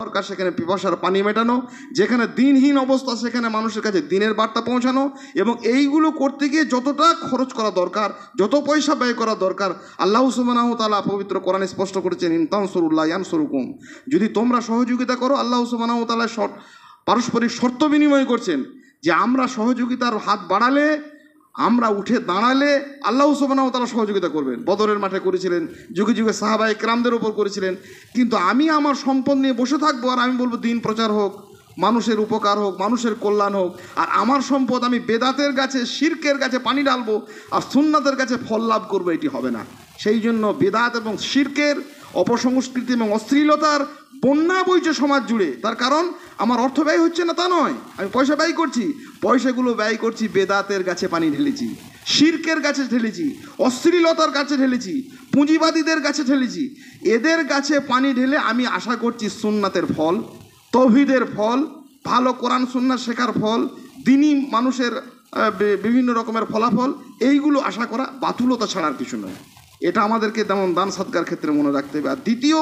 দরকার সেখানে পিপাসার পানি মেটানো, যেখানে দিনহীন অবস্থা সেখানে মানুষের কাছে দিনের বার্তা পৌঁছানো, এবং এইগুলো করতে গিয়ে যতটা খরচ করা দরকার, যত পয়সা ব্যয় করা দরকার, আল্লাহ সুবহানাহু ওয়া তাআলা পবিত্র কোরআনে স্পষ্ট করেছেন, ইন তানসুরুল্লাহ ইয়ানসুরুকুম, যদি তোমরা সহযোগিতা করো, আল্লাহ সুবহানাহু ওয়া তাআলা পারস্পরিক শর্ত বিনিময় করছেন যে আমরা সহযোগিতার হাত বাড়ালে, আমরা উঠে দাঁড়ালে আল্লাহ সুবহানাহু ওয়া তাআলা সহযোগিতা করবেন। বদরের মাঠে করেছিলেন, যুগে যুগে সাহাবায়ে কেরামদের ওপর করেছিলেন। কিন্তু আমি আমার সম্পদ নিয়ে বসে থাকবো আর আমি বলবো দিন প্রচার হোক, মানুষের উপকার হোক, মানুষের কল্যাণ হোক, আর আমার সম্পদ আমি বেদাতের গাছে, শিরকের গাছে পানি ঢালবো আর সুন্নাতের কাছে ফল লাভ করবো, এটি হবে না। সেই জন্য বেদাত এবং শিরকের, অপসংস্কৃতি এবং অশ্লীলতার বন্যা বইছে সমাজ জুড়ে। তার কারণ আমার অর্থ ব্যয় হচ্ছে না তা নয়, আমি পয়সা ব্যয় করছি, পয়সাগুলো ব্যয় করছি বেদাতের গাছে পানি ঢেলেছি, শিরকের গাছে ঢেলেছি, অশ্লীলতার গাছে ঢেলেছি, পুঁজিবাদীদের গাছে ঢেলেছি। এদের গাছে পানি ঢেলে আমি আশা করছি সুন্নাতের ফল, তৌহিদের ফল, ভালো কোরআন সুন্নাত শেখার ফল, দিনই মানুষের বিভিন্ন রকমের ফলাফল, এইগুলো আশা করা বাতুলতা ছাড়ার কিছু নয়। এটা আমাদেরকে তেমন দান সৎকার ক্ষেত্রে মনে রাখতে হবে। আর দ্বিতীয়,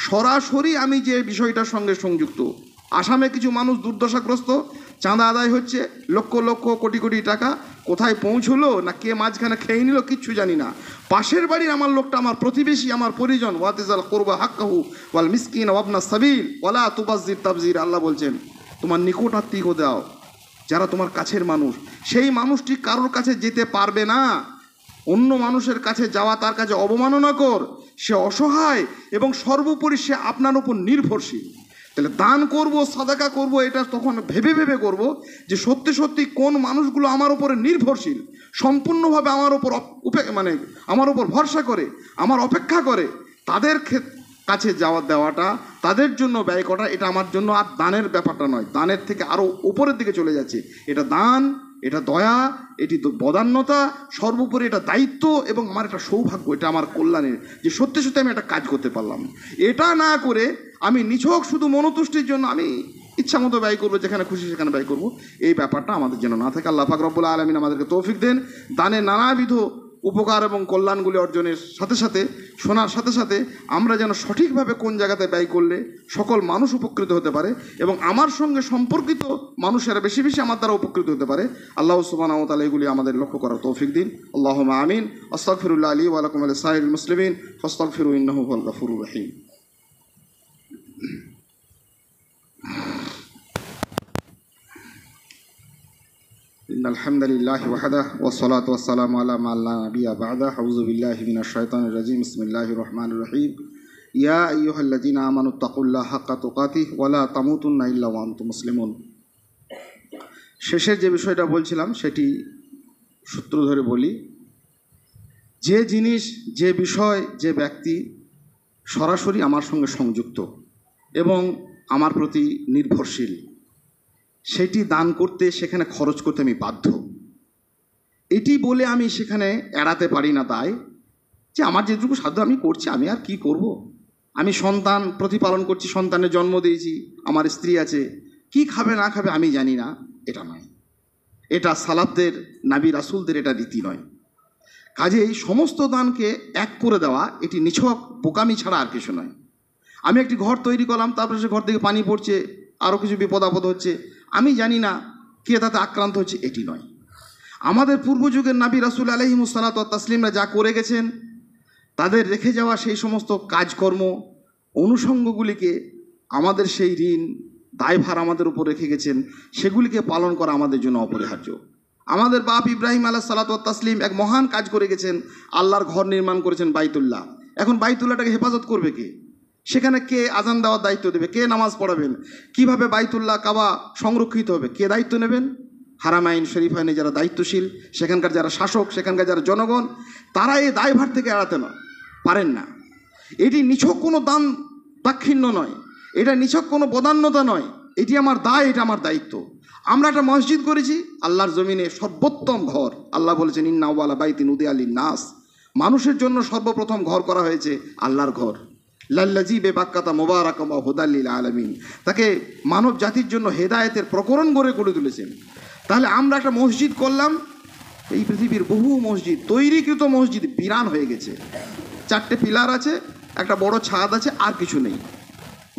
সরাসরি আমি যে বিষয়টার সঙ্গে সংযুক্ত, আসামে কিছু মানুষ দুর্দশাগ্রস্ত, চাঁদা আদায় হচ্ছে লক্ষ লক্ষ কোটি কোটি টাকা, কোথায় পৌঁছলো না কে মাঝখানে খেয়ে নিল কিচ্ছু জানি না। পাশের বাড়ির আমার লোকটা, আমার প্রতিবেশী, আমার পরিজন, ওয়াতিজাল কুরবা হাক্কাহু ওয়াল মিসকিন ওয়াবনা সাবিল ওয়ালা তুবাজ্জির তাবজির, আল্লাহ বলছেন তোমার নিকট আত্মীয় দাও, যারা তোমার কাছের মানুষ। সেই মানুষটি কারোর কাছে যেতে পারবে না, অন্য মানুষের কাছে যাওয়া তার কাছে অবমাননা কর, সে অসহায় এবং সর্বোপরি সে আপনার উপর নির্ভরশীল। তাহলে দান করব, সাদাকা করব, এটা তখন ভেবে ভেবে করব যে সত্যি সত্যি কোন মানুষগুলো আমার উপরে নির্ভরশীল, সম্পূর্ণভাবে আমার উপর আমার উপর ভরসা করে, আমার অপেক্ষা করে, তাদের কাছে দেওয়াটা, তাদের জন্য ব্যয় করা, এটা আমার জন্য আর দানের ব্যাপারটা নয়, দানের থেকে আরও উপরের দিকে চলে যাচ্ছে। এটা দান, এটা দয়া, এটি তো বদান্যতা, সর্বোপরি এটা দায়িত্ব এবং আমার একটা সৌভাগ্য, এটা আমার কল্যাণের, যে সত্যি সত্যি আমি একটা কাজ করতে পারলাম। এটা না করে আমি নিছক শুধু মনোতুষ্টির জন্য আমি ইচ্ছা মতো ব্যয় করবো, যেখানে খুশি সেখানে ব্যয় করবো, এই ব্যাপারটা আমাদের জন্য না থাকে। আল্লাহ পাক রব্বুল আলামিন আমাদেরকে তৌফিক দেন দানের নানাবিধ উপকার এবং কল্যাণগুলি অর্জনের সাথে সাথে, শোনার সাথে সাথে আমরা যেন সঠিকভাবে কোন জায়গাতে ব্যয় করলে সকল মানুষ উপকৃত হতে পারে এবং আমার সঙ্গে সম্পর্কিত মানুষেরা বেশি বেশি আমার দ্বারা উপকৃত হতে পারে। আল্লাহ সুবহানাহু ওয়া তাআলা এগুলি আমাদের লক্ষ্য করার তৌফিক দিন। আল্লাহুম্মা আমিন। আস্তাগফিরুল্লাহ লি ওয়া লাকুম ওয়া লিসাইরিল মুসলিমিন ফাস্তাগফিরু ইন্নাহু হুয়াল গফুরুর রহিম। ইন্নাল হামদালিল্লাহি ওয়াহদাহু ওয়াসসালাতু ওয়াসসালামু আলা মান লা নাবিয়্যা বা'দাহু। আউযু বিল্লাহি মিনাশ শাইতানির রাজীম। বিসমিল্লাহির রহমানির রহিম। ইয়া আইয়ুহাল্লাযীনা আমানুত্তাকুল্লাহা হাক্কা তুকাতিহি ওয়া লা তামুতুন্না ইল্লা ওয়া আনতুম মুসলিমুন। শেষের যে বিষয়টা বলছিলাম সেটি সূত্র ধরে বলি। যে জিনিস, যে বিষয়, যে ব্যক্তি সরাসরি আমার সঙ্গে সংযুক্ত এবং আমার প্রতি নির্ভরশীল, সেটি দান করতে, সেখানে খরচ করতে আমি বাধ্য। এটি বলে আমি সেখানে এড়াতে পারি না দায়, যে আমার যেটুকু সাধ্য আমি করছি, আমি আর কি করব। আমি সন্তান প্রতিপালন করছি, সন্তানের জন্ম দিয়েছি, আমার স্ত্রী আছে, কি খাবে না খাবে আমি জানি না, এটা নয়। এটা সালাফদের, নবী রাসূলদের এটা রীতি নয়। কাজেই সমস্ত দানকে এক করে দেওয়া এটি নিছক বোকামি ছাড়া আর কিছু নয়। আমি একটি ঘর তৈরি করলাম, তারপরে সে ঘর থেকে পানি পড়ছে, আরও কিছু বিপদ আপদ হচ্ছে, আমি জানি না কে তাতে আক্রান্ত হচ্ছে, এটি নয়। আমাদের পূর্বযুগের নবী রাসূল আলাইহিমুস সালাতু ওয়াত তাসলিমরা যা করে গেছেন, তাদের রেখে যাওয়া সেই সমস্ত কাজকর্ম, অনুষঙ্গগুলিকে, আমাদের সেই ঋণ দায়ভার আমাদের উপর রেখে গেছেন, সেগুলিকে পালন করা আমাদের জন্য অপরিহার্য। আমাদের বাপ ইব্রাহিম আলাইহিস সালাতু ওয়াত তাসলিম এক মহান কাজ করে গেছেন, আল্লাহর ঘর নির্মাণ করেছেন বাইতুল্লাহ। এখন বাইতুল্লাহটাকে হেফাজত করবে কে? সেখানে কে আজান দেওয়ার দায়িত্ব দেবে? কে নামাজ পড়াবেন? কিভাবে বাইতুল্লাহ কাবা সংরক্ষিত হবে? কে দায়িত্ব নেবেন? হারামাইন শরীফাইনে যারা দায়িত্বশীল, সেখানকার যারা শাসক, সেখানকার যারা জনগণ, তারা এই দায়ভার থেকে এড়াতে পারেন না। এটি নিছক কোনো দান দাক্ষিণ্য নয়, এটা নিছক কোনো বদান্যতা নয়, এটি আমার দায়, এটা আমার দায়িত্ব। আমরা একটা মসজিদ করেছি, আল্লাহর জমিনে সর্বোত্তম ঘর। আল্লাহ বলেছেন ইন্না আউয়ালা বাইতিন উদিয়া লিন-নাস, মানুষের জন্য সর্বপ্রথম ঘর করা হয়েছে আল্লাহর ঘর। লাল্লাযী বিবাক্কাতা মুবারাকাম ওয়া হুদাল লিল আলামিন, তাকে মানব জাতির জন্য হেদায়েতের প্রকরণ গড়ে তুলেছেন। তাহলে আমরা একটা মসজিদ করলাম, এই পৃথিবীর বহু মসজিদ, তৈরিকৃত মসজিদ বিরান হয়ে গেছে। 4টে পিলার আছে, একটা বড় ছাদ আছে, আর কিছু নেই।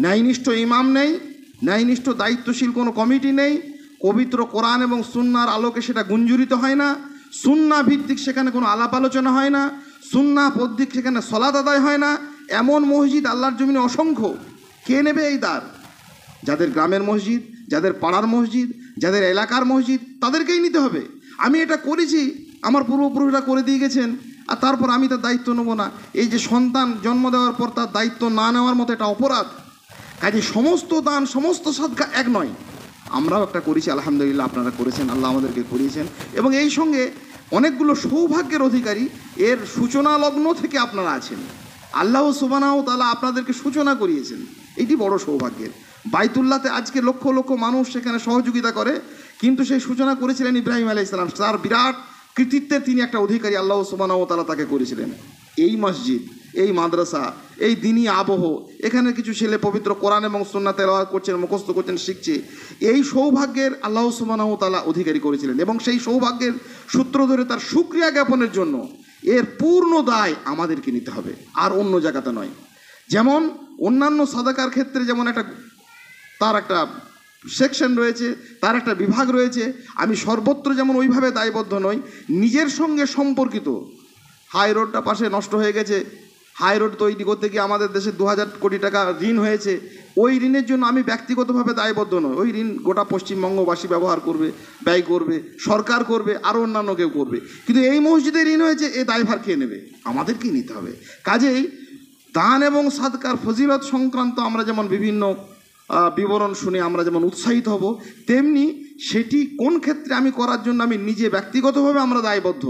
ন্যায়নিষ্ঠ ইমাম নেই, ন্যায়নিষ্ঠ দায়িত্বশীল কোনো কমিটি নেই, পবিত্র কোরআন এবং সুন্নাহর আলোকে সেটা গুঞ্জরিত হয় না, সুন্নাহ ভিত্তিক সেখানে কোনো আলাপ আলোচনা হয় না, সুন্নাহ পদ্ধতি সেখানে সলাত আদায় হয় না, এমন মসজিদ আল্লাহর জমিনে অসংখ্য। কে নেবে এই দ্বার? যাদের গ্রামের মসজিদ, যাদের পাড়ার মসজিদ, যাদের এলাকার মসজিদ, তাদেরকেই নিতে হবে। আমি এটা করেছি, আমার পূর্বপুরুষরা করে দিয়ে গেছেন, আর তারপর আমি তার দায়িত্ব নেব না। এই যে সন্তান জন্ম দেওয়ার পর তার দায়িত্ব না নেওয়ার মতো এটা অপরাধ। কাজে সমস্ত দান, সমস্ত সাদকা এক নয়। আমরাও একটা করেছি, আলহামদুলিল্লাহ, আপনারা করেছেন, আল্লাহ আমাদেরকে করিয়েছেন, এবং এই সঙ্গে অনেকগুলো সৌভাগ্যের অধিকারী এর সূচনা লগ্ন থেকে আপনারা আছেন। আল্লাহ সুবহানাহু ওয়া তাআলা আপনাদেরকে সূচনা করিয়েছেন, এটি বড় সৌভাগ্যের। বাইতুল্লাহতে আজকে লক্ষ লক্ষ মানুষ সেখানে সহযোগিতা করে, কিন্তু সেই সূচনা করেছিলেন ইব্রাহিম আলাইহিস সালাম। তার বিরাট কৃতিত্বের তিনি একটা অধিকারী, আল্লাহ সুবহানাহু ওয়া তাআলা তাকে করেছিলেন। এই মসজিদ, এই মাদ্রাসা, এই দিনই আবহ, এখানে কিছু ছেলে পবিত্র কোরআন এবং সুন্নাহ তেলাওয়াত করছেন, মুখস্থ করছেন, শিখছে, এই সৌভাগ্যের আল্লাহ সুবহানাহু ওয়া তাআলা অধিকারী করেছিলেন। এবং সেই সৌভাগ্যের সূত্র ধরে তার শুকরিয়া জ্ঞাপনের জন্য এর পূর্ণ দায় আমাদেরকে নিতে হবে, আর অন্য জায়গাতে নয়। যেমন অন্যান্য সাদাকার ক্ষেত্রে যেমন তার একটা সেকশন রয়েছে, তার একটা বিভাগ রয়েছে, আমি সর্বত্র যেমন ওইভাবে দায়বদ্ধ নই। নিজের সঙ্গে সম্পর্কিত হাই রোডটা পাশে নষ্ট হয়ে গেছে, হাই রোড তৈরি করতে গিয়ে আমাদের দেশে 2000 কোটি টাকা ঋণ হয়েছে, ওই ঋণের জন্য আমি ব্যক্তিগতভাবে দায়বদ্ধ নই। ওই ঋণ গোটা পশ্চিমবঙ্গবাসী ব্যবহার করবে, ব্যয় করবে, সরকার করবে, আরও অন্যান্য কেউ করবে। কিন্তু এই মসজিদে ঋণ হয়েছে, এই দায়ভার কে নেবে? আমাদেরকেই নিতে হবে। কাজেই দান এবং সাদকার ফজিলত সংক্রান্ত আমরা যেমন বিভিন্ন বিবরণ শুনে আমরা যেমন উৎসাহিত হব, তেমনি সেটি কোন ক্ষেত্রে আমি করার জন্য আমি নিজে ব্যক্তিগতভাবে আমরা দায়বদ্ধ,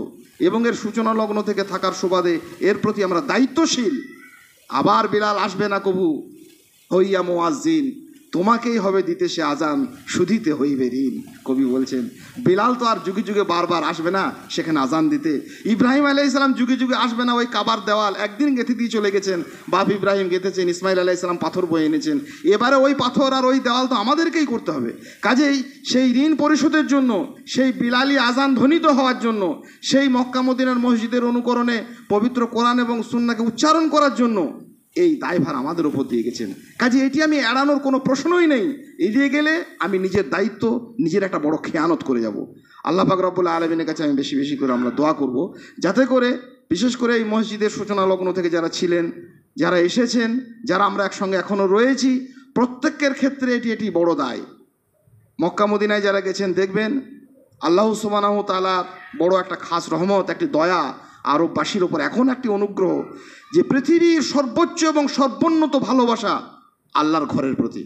এবং এর সূচনা লগ্ন থেকে থাকার সুবাদে এর প্রতি আমরা দায়িত্বশীল। আবার বিলাল আসবে না কবু হইয়া মুয়াজ্জিন, তোমাকেই হবে দিতে সে আজান, শুধিতে হইবে ঋণ। কবি বলছেন বিলাল তো আর যুগে যুগে বারবার আসবে না সেখানে আজান দিতে। ইব্রাহিম আলাইহিস সালাম যুগে যুগে আসবে না ওই কাবার দেওয়াল একদিন গেঁথে দিয়ে চলে গেছেন, বাপ ইব্রাহিম গেঁথেছেন, ইসমাইল আলাইহিস সালাম পাথর বয়ে এনেছেন, এবারে ওই পাথর আর ওই দেওয়াল তো আমাদেরকেই করতে হবে। কাজেই সেই ঋণ পরিশোধের জন্য, সেই বিলালি আজান ধ্বনিত হওয়ার জন্য, সেই মক্কা মদিনার মসজিদের অনুকরণে পবিত্র কোরআন এবং সুন্নাহকে উচ্চারণ করার জন্য এই দায়ভার আমাদের উপর দিয়ে গেছেন। কাজে এটি আমি এড়ানোর কোনো প্রশ্নই নেই। এড়িয়ে গেলে আমি নিজের দায়িত্ব, নিজের একটা বড় খেয়ানত করে যাব। আল্লাহ পাক রব্বুল আলামিনের কাছে আমি বেশি বেশি করে আমরা দোয়া করব, যাতে করে বিশেষ করে এই মসজিদের সূচনা লগ্ন থেকে যারা ছিলেন, যারা এসেছেন, যারা আমরা একসঙ্গে এখনও রয়েছি, প্রত্যেকের ক্ষেত্রে এটি বড় দায়। মক্কা মদিনায় যারা গেছেন দেখবেন আল্লাহ সুবহানাহু ওয়া তাআলা বড় একটা খাস রহমত, একটি দয়া আরববাসীর ওপর, এখন একটি অনুগ্রহ, যে পৃথিবীর সর্বোচ্চ এবং সর্বোন্নত ভালোবাসা আল্লাহর ঘরের প্রতি।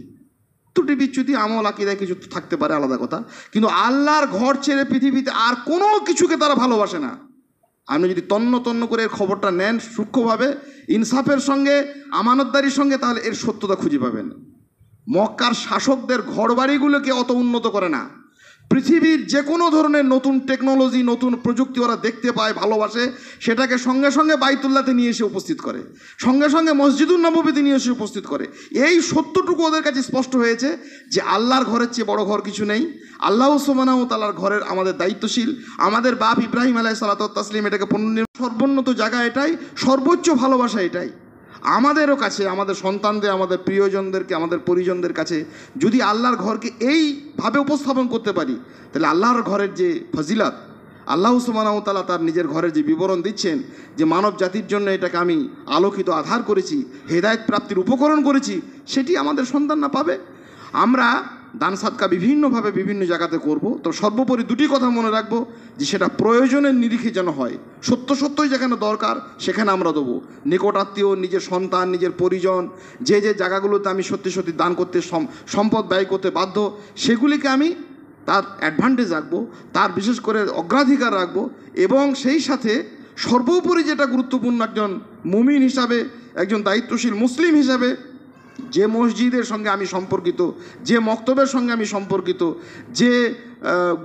ত্রুটি বিচ্যুতি আমল আকিদায় কিছু থাকতে পারে, আলাদা কথা, কিন্তু আল্লাহর ঘর ছেড়ে পৃথিবীতে আর কোনো কিছুকে তারা ভালোবাসে না। আপনি যদি তন্ন তন্ন করে এর খবরটা নেন সূক্ষ্মভাবে, ইনসাফের সঙ্গে, আমানতদারির সঙ্গে, তাহলে এর সত্যতা খুঁজে পাবেন। মক্কার শাসকদের ঘরবাড়িগুলোকে অত উন্নত করে না। পৃথিবীর যে কোনো ধরনের নতুন টেকনোলজি, নতুন প্রযুক্তি ওরা দেখতে পায়, ভালোবাসে, সেটাকে সঙ্গে সঙ্গে বাইতুল্লাহতে নিয়ে এসে উপস্থিত করে, সঙ্গে সঙ্গে মসজিদুন নববীতে নিয়ে এসে উপস্থিত করে। এই সত্যটুকু ওদের কাছে স্পষ্ট হয়েছে যে আল্লাহর ঘরের চেয়ে বড় ঘর কিছু নেই। আল্লাহ সুবহানাহু ওয়া তাআলার ঘরের আমাদের দায়িত্বশীল। আমাদের বাপ ইব্রাহিম আলাইহিস সালাতু ওয়াত তাসলিম এটাকে সর্বোন্নত জায়গা এটাই, সর্বোচ্চ ভালোবাসা এটাই। আমাদেরও কাছে, আমাদের সন্তানদের, আমাদের প্রিয়জনদেরকে, আমাদের পরিজনদের কাছে যদি আল্লাহর ঘরকে এইভাবে উপস্থাপন করতে পারি, তাহলে আল্লাহর ঘরের যে ফজিলত, আল্লাহ সুবহানাহু ওয়া তাআলা তার নিজের ঘরের যে বিবরণ দিচ্ছেন, যে মানব জাতির জন্য এটাকে আমি আলোকিত আধার করেছি, হেদায়েত প্রাপ্তির উপকরণ করেছি, সেটি আমাদের সন্তানরা পাবে। আমরা দান সাদকা বিভিন্নভাবে বিভিন্ন জায়গাতে করব, তো সর্বোপরি দুটি কথা মনে রাখবো, যে সেটা প্রয়োজনের নিরিখে যেন হয়। সত্যই যেখানে দরকার সেখানে আমরা দেবো। নিকট আত্মীয়, নিজের সন্তান, নিজের পরিজন, যে জায়গাগুলোতে আমি সত্যি দান করতে, সম্পদ ব্যয় করতে বাধ্য, সেগুলিকে আমি তার অ্যাডভান্টেজ রাখবো, তার বিশেষ করে অগ্রাধিকার রাখবো। এবং সেই সাথে সর্বোপরি যেটা গুরুত্বপূর্ণ, একজন মুমিন হিসাবে, একজন দায়িত্বশীল মুসলিম হিসাবে, যে মসজিদের সঙ্গে আমি সম্পর্কিত, যে মক্তবের সঙ্গে আমি সম্পর্কিত, যে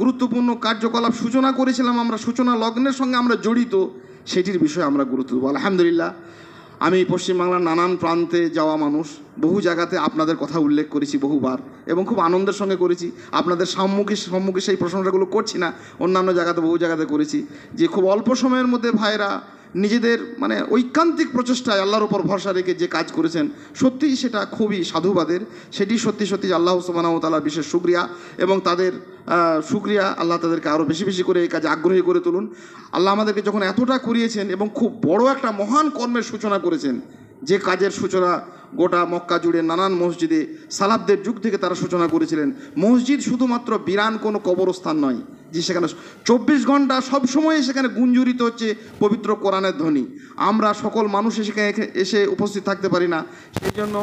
গুরুত্বপূর্ণ কার্যকলাপ সূচনা করেছিলাম আমরা, সূচনা লগ্নের সঙ্গে আমরা জড়িত, সেটির বিষয়ে আমরা গুরুত্ব দেবো। আলহামদুলিল্লাহ, আমি পশ্চিমবাংলার নানান প্রান্তে যাওয়া মানুষ, বহু জায়গাতে আপনাদের কথা উল্লেখ করেছি বহুবার, এবং খুব আনন্দের সঙ্গে করেছি। আপনাদের সম্মুখে সেই প্রশংসাগুলো করছি না, অন্যান্য জায়গাতে বহু জায়গাতে করেছি, যে খুব অল্প সময়ের মধ্যে ভাইরা নিজেদের মানে ঐকান্তিক প্রচেষ্টায় আল্লাহর উপর ভরসা রেখে যে কাজ করেছেন, সত্যিই সেটা খুবই সাধুবাদের। সেটি সত্যি সত্যি আল্লাহ সুবহানাহু ওয়া তাআলার বিশেষ শুকরিয়া, এবং তাদের শুকরিয়া, আল্লাহ তাদেরকে আরও বেশি বেশি করে এই কাজে আগ্রহী করে তুলুন। আল্লাহ আমাদেরকে যখন এতটা করিয়েছেন এবং খুব বড় একটা মহান কর্মের সূচনা করেছেন, যে কাজের সূচনা গোটা মক্কা জুড়ে নানান মসজিদে সালাফদের যুগ থেকে তারা সূচনা করেছিলেন। মসজিদ শুধুমাত্র বিরান কোনো কবরস্থান নয় যে সেখানে 24 ঘন্টা সবসময় সেখানে গুঞ্জরিত হচ্ছে পবিত্র কোরআনের ধ্বনি। আমরা সকল মানুষ সেখানে এসে উপস্থিত থাকতে পারি না, সেই জন্য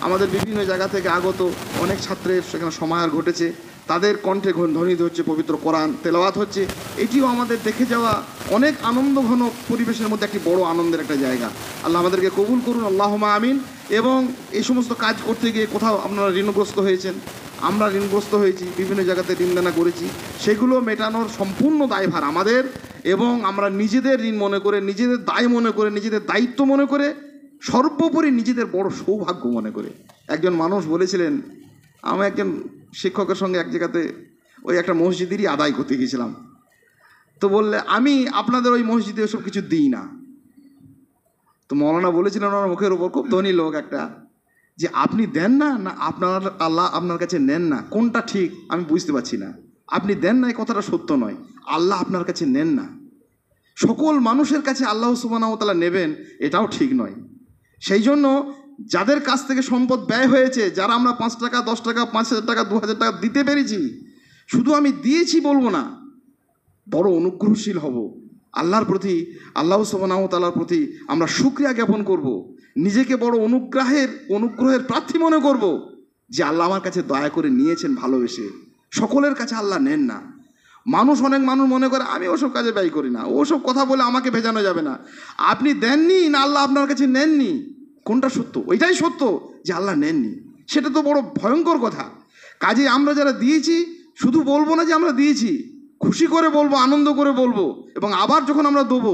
আমাদের বিভিন্ন জায়গা থেকে আগত অনেক ছাত্রের সেখানে সমাহার ঘটেছে, তাদের কণ্ঠে ধ্বনিত হচ্ছে পবিত্র কোরআন, তেলাওয়াত হচ্ছে। এটিও আমাদের দেখে যাওয়া অনেক আনন্দঘন পরিবেশের মধ্যে একটি বড় আনন্দের একটা জায়গা। আল্লাহ আমাদেরকে কবুল করুন, আল্লাহুম্মা আমিন। এবং এই সমস্ত কাজ করতে গিয়ে কোথাও আপনারা ঋণগ্রস্ত হয়েছেন, আমরা ঋণগ্রস্ত হয়েছি, বিভিন্ন জায়গাতে ঋণদানা করেছি, সেগুলো মেটানোর সম্পূর্ণ দায়ভার আমাদের। এবং আমরা নিজেদের ঋণ মনে করে, নিজেদের দায় মনে করে, নিজেদের দায়িত্ব মনে করে, সর্বোপরি নিজেদের বড় সৌভাগ্য মনে করে। একজন মানুষ বলেছিলেন, আমি একজন শিক্ষকের সঙ্গে এক জায়গাতে ওই একটা মসজিদেরই আদায় করতে গিয়েছিলাম, তো বললে আমি আপনাদের ওই মসজিদে ওসব কিছু দিই না। তো মৌলানা বলেছিলেন ওনার মুখের উপর, খুব ধনী লোক একটা, যে আপনি দেন না, না আপনার আল্লাহ আপনার কাছে নেন না, কোনটা ঠিক আমি বুঝতে পারছি না। আপনি দেন না এই কথাটা সত্য নয়, আল্লাহ আপনার কাছে নেন না। সকল মানুষের কাছে আল্লাহ সুবহানাহু ওয়া তাআলা নেবেন এটাও ঠিক নয়। সেই জন্য যাদের কাছ থেকে সম্পদ ব্যয় হয়েছে, যারা আমরা 5 টাকা 10 টাকা 5,000 টাকা 2,000 টাকা দিতে পেরেছি, শুধু আমি দিয়েছি বলবো না, বড় অনুগ্রহশীল হব আল্লাহর প্রতি, আল্লাহ সুবহানাহু ওয়া তাআলার প্রতি আমরা শুকরিয়া জ্ঞাপন করব, নিজেকে বড় অনুগ্রহের প্রার্থী মনে করব, যে আল্লাহ আমার কাছে দয়া করে নিয়েছেন ভালোবেসে। সকলের কাছে আল্লাহ নেন না। অনেক মানুষ মনে করে আমি ওসব কাজে ব্যয় করি না, ওসব কথা বলে আমাকে ভেজানো যাবে না। আপনি দেননি না আল্লাহ আপনার কাছে নেননি, কোনটা সত্য? ওইটাই সত্য যে আল্লাহ নেননি, সেটা তো বড় ভয়ঙ্কর কথা। কাজে আমরা যারা দিয়েছি শুধু বলবো না যে আমরা দিয়েছি, খুশি করে বলবো, আনন্দ করে বলবো, এবং আবার যখন আমরা দেবো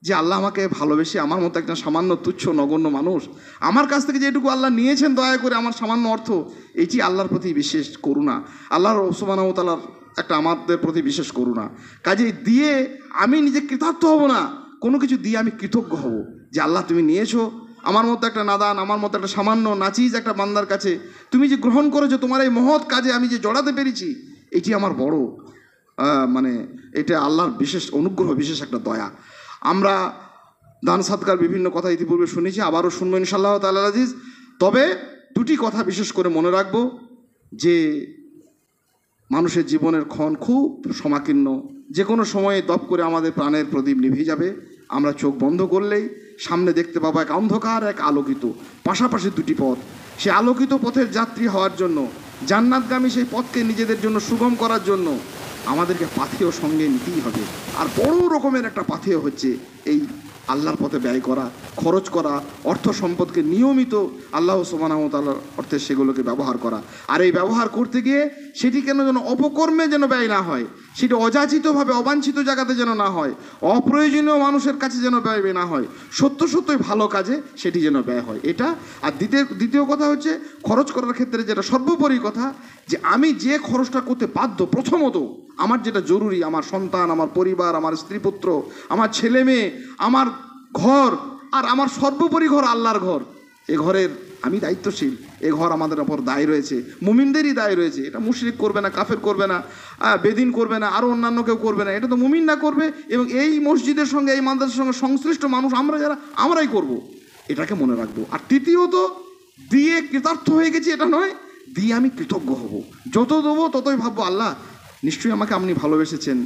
যে আল্লাহ আমাকে ভালোবেসে, আমার মতো একটা সামান্য তুচ্ছ নগণ্য মানুষ, আমার কাছ থেকে যেটুকু আল্লাহ নিয়েছেন দয়া করে, আমার সামান্য অর্থ, এটি আল্লাহর প্রতি বিশেষ করুণা, আল্লাহর সুবহানাহু ওয়া তাআলার একটা আমাদের প্রতি বিশেষ করুণা। কাজেই দিয়ে আমি নিজে কৃতার্থ হব না, কোনো কিছু দিয়ে আমি কৃতজ্ঞ হব যে আল্লাহ তুমি নিয়েছো, আমার মতো একটা নাদান, আমার মতো একটা সামান্য নাচিজ একটা বান্দার কাছে তুমি যে গ্রহণ করেছো, তোমার এই মহৎ কাজে আমি যে জড়াতে পেরেছি, এটি আমার বড় মানে এটা আল্লাহর বিশেষ অনুগ্রহ, বিশেষ একটা দয়া। আমরা দান সাদকার বিভিন্ন কথা ইতিপূর্বে শুনেছি, আবারও শুনবো ইনশাআল্লাহ তাআলা আজিজ। তবে দুটি কথা বিশেষ করে মনে রাখবো, যে মানুষের জীবনের ক্ষণ খুব সমাকীর্ণ, যে কোনো সময়ে দপ করে আমাদের প্রাণের প্রদীপ নিভে যাবে। আমরা চোখ বন্ধ করলেই সামনে দেখতে পাবো এক অন্ধকার, এক আলোকিত, পাশাপাশি দুটি পথ। সে আলোকিত পথের যাত্রী হওয়ার জন্য, জান্নাতগামী সেই পথকে নিজেদের জন্য সুগম করার জন্য আমাদেরকে পাথেয় সঙ্গে নিতেই হবে। আর বড় রকমের একটা পাথেয় হচ্ছে এই আল্লাহর পথে ব্যয় করা, খরচ করা, অর্থ সম্পদকে নিয়মিত আল্লাহ সুবহানাহু ওয়া তাআলার অর্থে সেগুলোকে ব্যবহার করা। আর এই ব্যবহার করতে গিয়ে সেটি কেন যেন অপকর্মে যেন ব্যয় না হয়, সেটি অযাচিতভাবে অবাঞ্ছিত জায়গাতে যেন না হয়, অপ্রয়োজনীয় মানুষের কাছে যেন ব্যয় না হয়, সত্যই ভালো কাজে সেটি যেন ব্যয় হয়, এটা। আর দ্বিতীয় কথা হচ্ছে খরচ করার ক্ষেত্রে যেটা সর্বোপরি কথা, যে আমি যে খরচটা করতে বাধ্য, প্রথমত আমার যেটা জরুরি, আমার সন্তান, আমার পরিবার, আমার স্ত্রী পুত্র, আমার ছেলে মেয়ে, আমার ঘর, আর আমার সর্বোপরি ঘর আল্লাহর ঘর, এ ঘরের আমি দায়িত্বশীল, এ ঘর আমাদের ওপর দায় রয়েছে, মুমিনদেরই দায় রয়েছে। এটা মুশরিক করবে না, কাফের করবে না, বেদিন করবে না, আরও অন্যান্য কেউ করবে না, এটা তো মুমিনরা করবে। এবং এই মসজিদের সঙ্গে, এই মাদ্রাসার সঙ্গে সংশ্লিষ্ট মানুষ আমরাই করব, এটাকে মনে রাখবো। আর তৃতীয়ত, দিয়ে কৃতার্থ হয়ে গেছি এটা নয়, দিয়ে আমি কৃতজ্ঞ হব। যত দেবো ততই ভাববো আল্লাহ নিশ্চয়ই আমাকে আপনি ভালোবেসেছেন,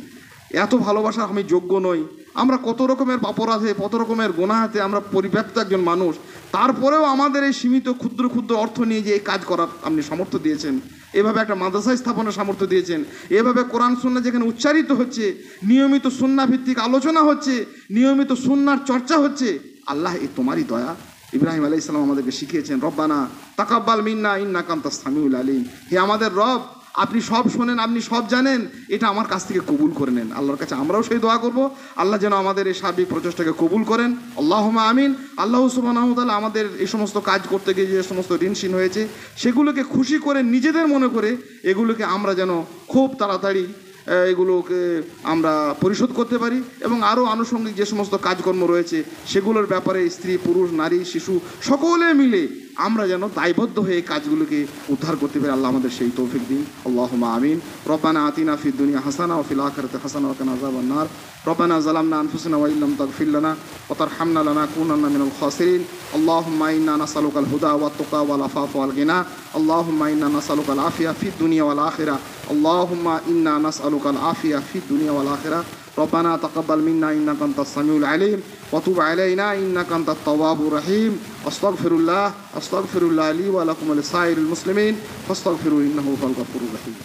এত ভালোবাসা আমি যোগ্য নই। আমরা কত রকমের অপরাধে, কত রকমের গুনাহাতে আমরা পরিব্যাপ্ত একজন মানুষ, তারপরেও আমাদের এই সীমিত ক্ষুদ্র ক্ষুদ্র অর্থ নিয়ে যে এই কাজ করার আপনি সামর্থ্য দিয়েছেন, এভাবে একটা মাদ্রাসা স্থাপনের সামর্থ্য দিয়েছেন, এভাবে কোরআন সুন্নাহ যেখানে উচ্চারিত হচ্ছে, নিয়মিত সুন্নাহ ভিত্তিক আলোচনা হচ্ছে, নিয়মিত সুন্নাহর চর্চা হচ্ছে, আল্লাহ এ তোমারই দয়া। ইব্রাহিম আলাইহিস সালাম আমাদেরকে শিখিয়েছেন, রব্বানা তাকাব্বাল মিন্না ইন্নাকা আনতাস সামিউল আলিম, হে আমাদের রব, আপনি সব শোনেন, আপনি সব জানেন, এটা আমার কাছ থেকে কবুল করে নেন। আল্লাহর কাছে আমরাও সেই দোয়া করব, আল্লাহ যেন আমাদের এই সার্বিক প্রচেষ্টাকে কবুল করেন। আল্লাহুম্মা আমিন। আল্লাহ সুবহানাহু ওয়া তাআলা আমাদের এই সমস্ত কাজ করতে গিয়ে যে সমস্ত ঋণশীল হয়েছে, সেগুলোকে খুশি করে নিজেদের মনে করে এগুলোকে আমরা যেন খুব তাড়াতাড়ি এগুলোকে আমরা পরিশোধ করতে পারি এবং আরও আনুষঙ্গিক যে সমস্ত কাজকর্ম রয়েছে সেগুলোর ব্যাপারে স্ত্রী, পুরুষ, নারী, শিশু সকলে মিলে আমরা যেন দায়বদ্ধ হয়ে কাজগুলোকে উদ্ধার করতে পারি। আল্লাহ আমাদের সেই তৌফিক দিন। আল্লাহুম্মা আমিন। রব্বানা আতিনা ফিদ দুনিয়া হাসানা ওয়া ফিল আখিরাতি হাসানা ওয়া কিনা আযাবান নার। রব্বানা যালামনা আনফুসানা ওয়া ইল্লাম তাগফির লানা ওয়া তারহামনা লানাকুনান্না মিনাল খাসিরিন। আল্লাহুম্মা ইন্না নাসআলুকাল হুদা ওয়াত তুকা ওয়াল আফাফা ওয়াল গিনা। আল্লাহুম্মা ইন্না নাসআলুকাল আফিয়া ফিদ দুনিয়া ওয়াল আখিরা। আল্লাহুম্মা ইন্না নাসআলুকাল আফিয়া ফিদ দুনিয়া ওয়াল আখিরা। ربنا تقبل منا إنك أنت السميع العليم وتب علينا إنك أنت التواب الرحيم. أستغفر الله لي ولكم ولسائر المسلمين فاستغفروا إنه هو الغفور الرحيم.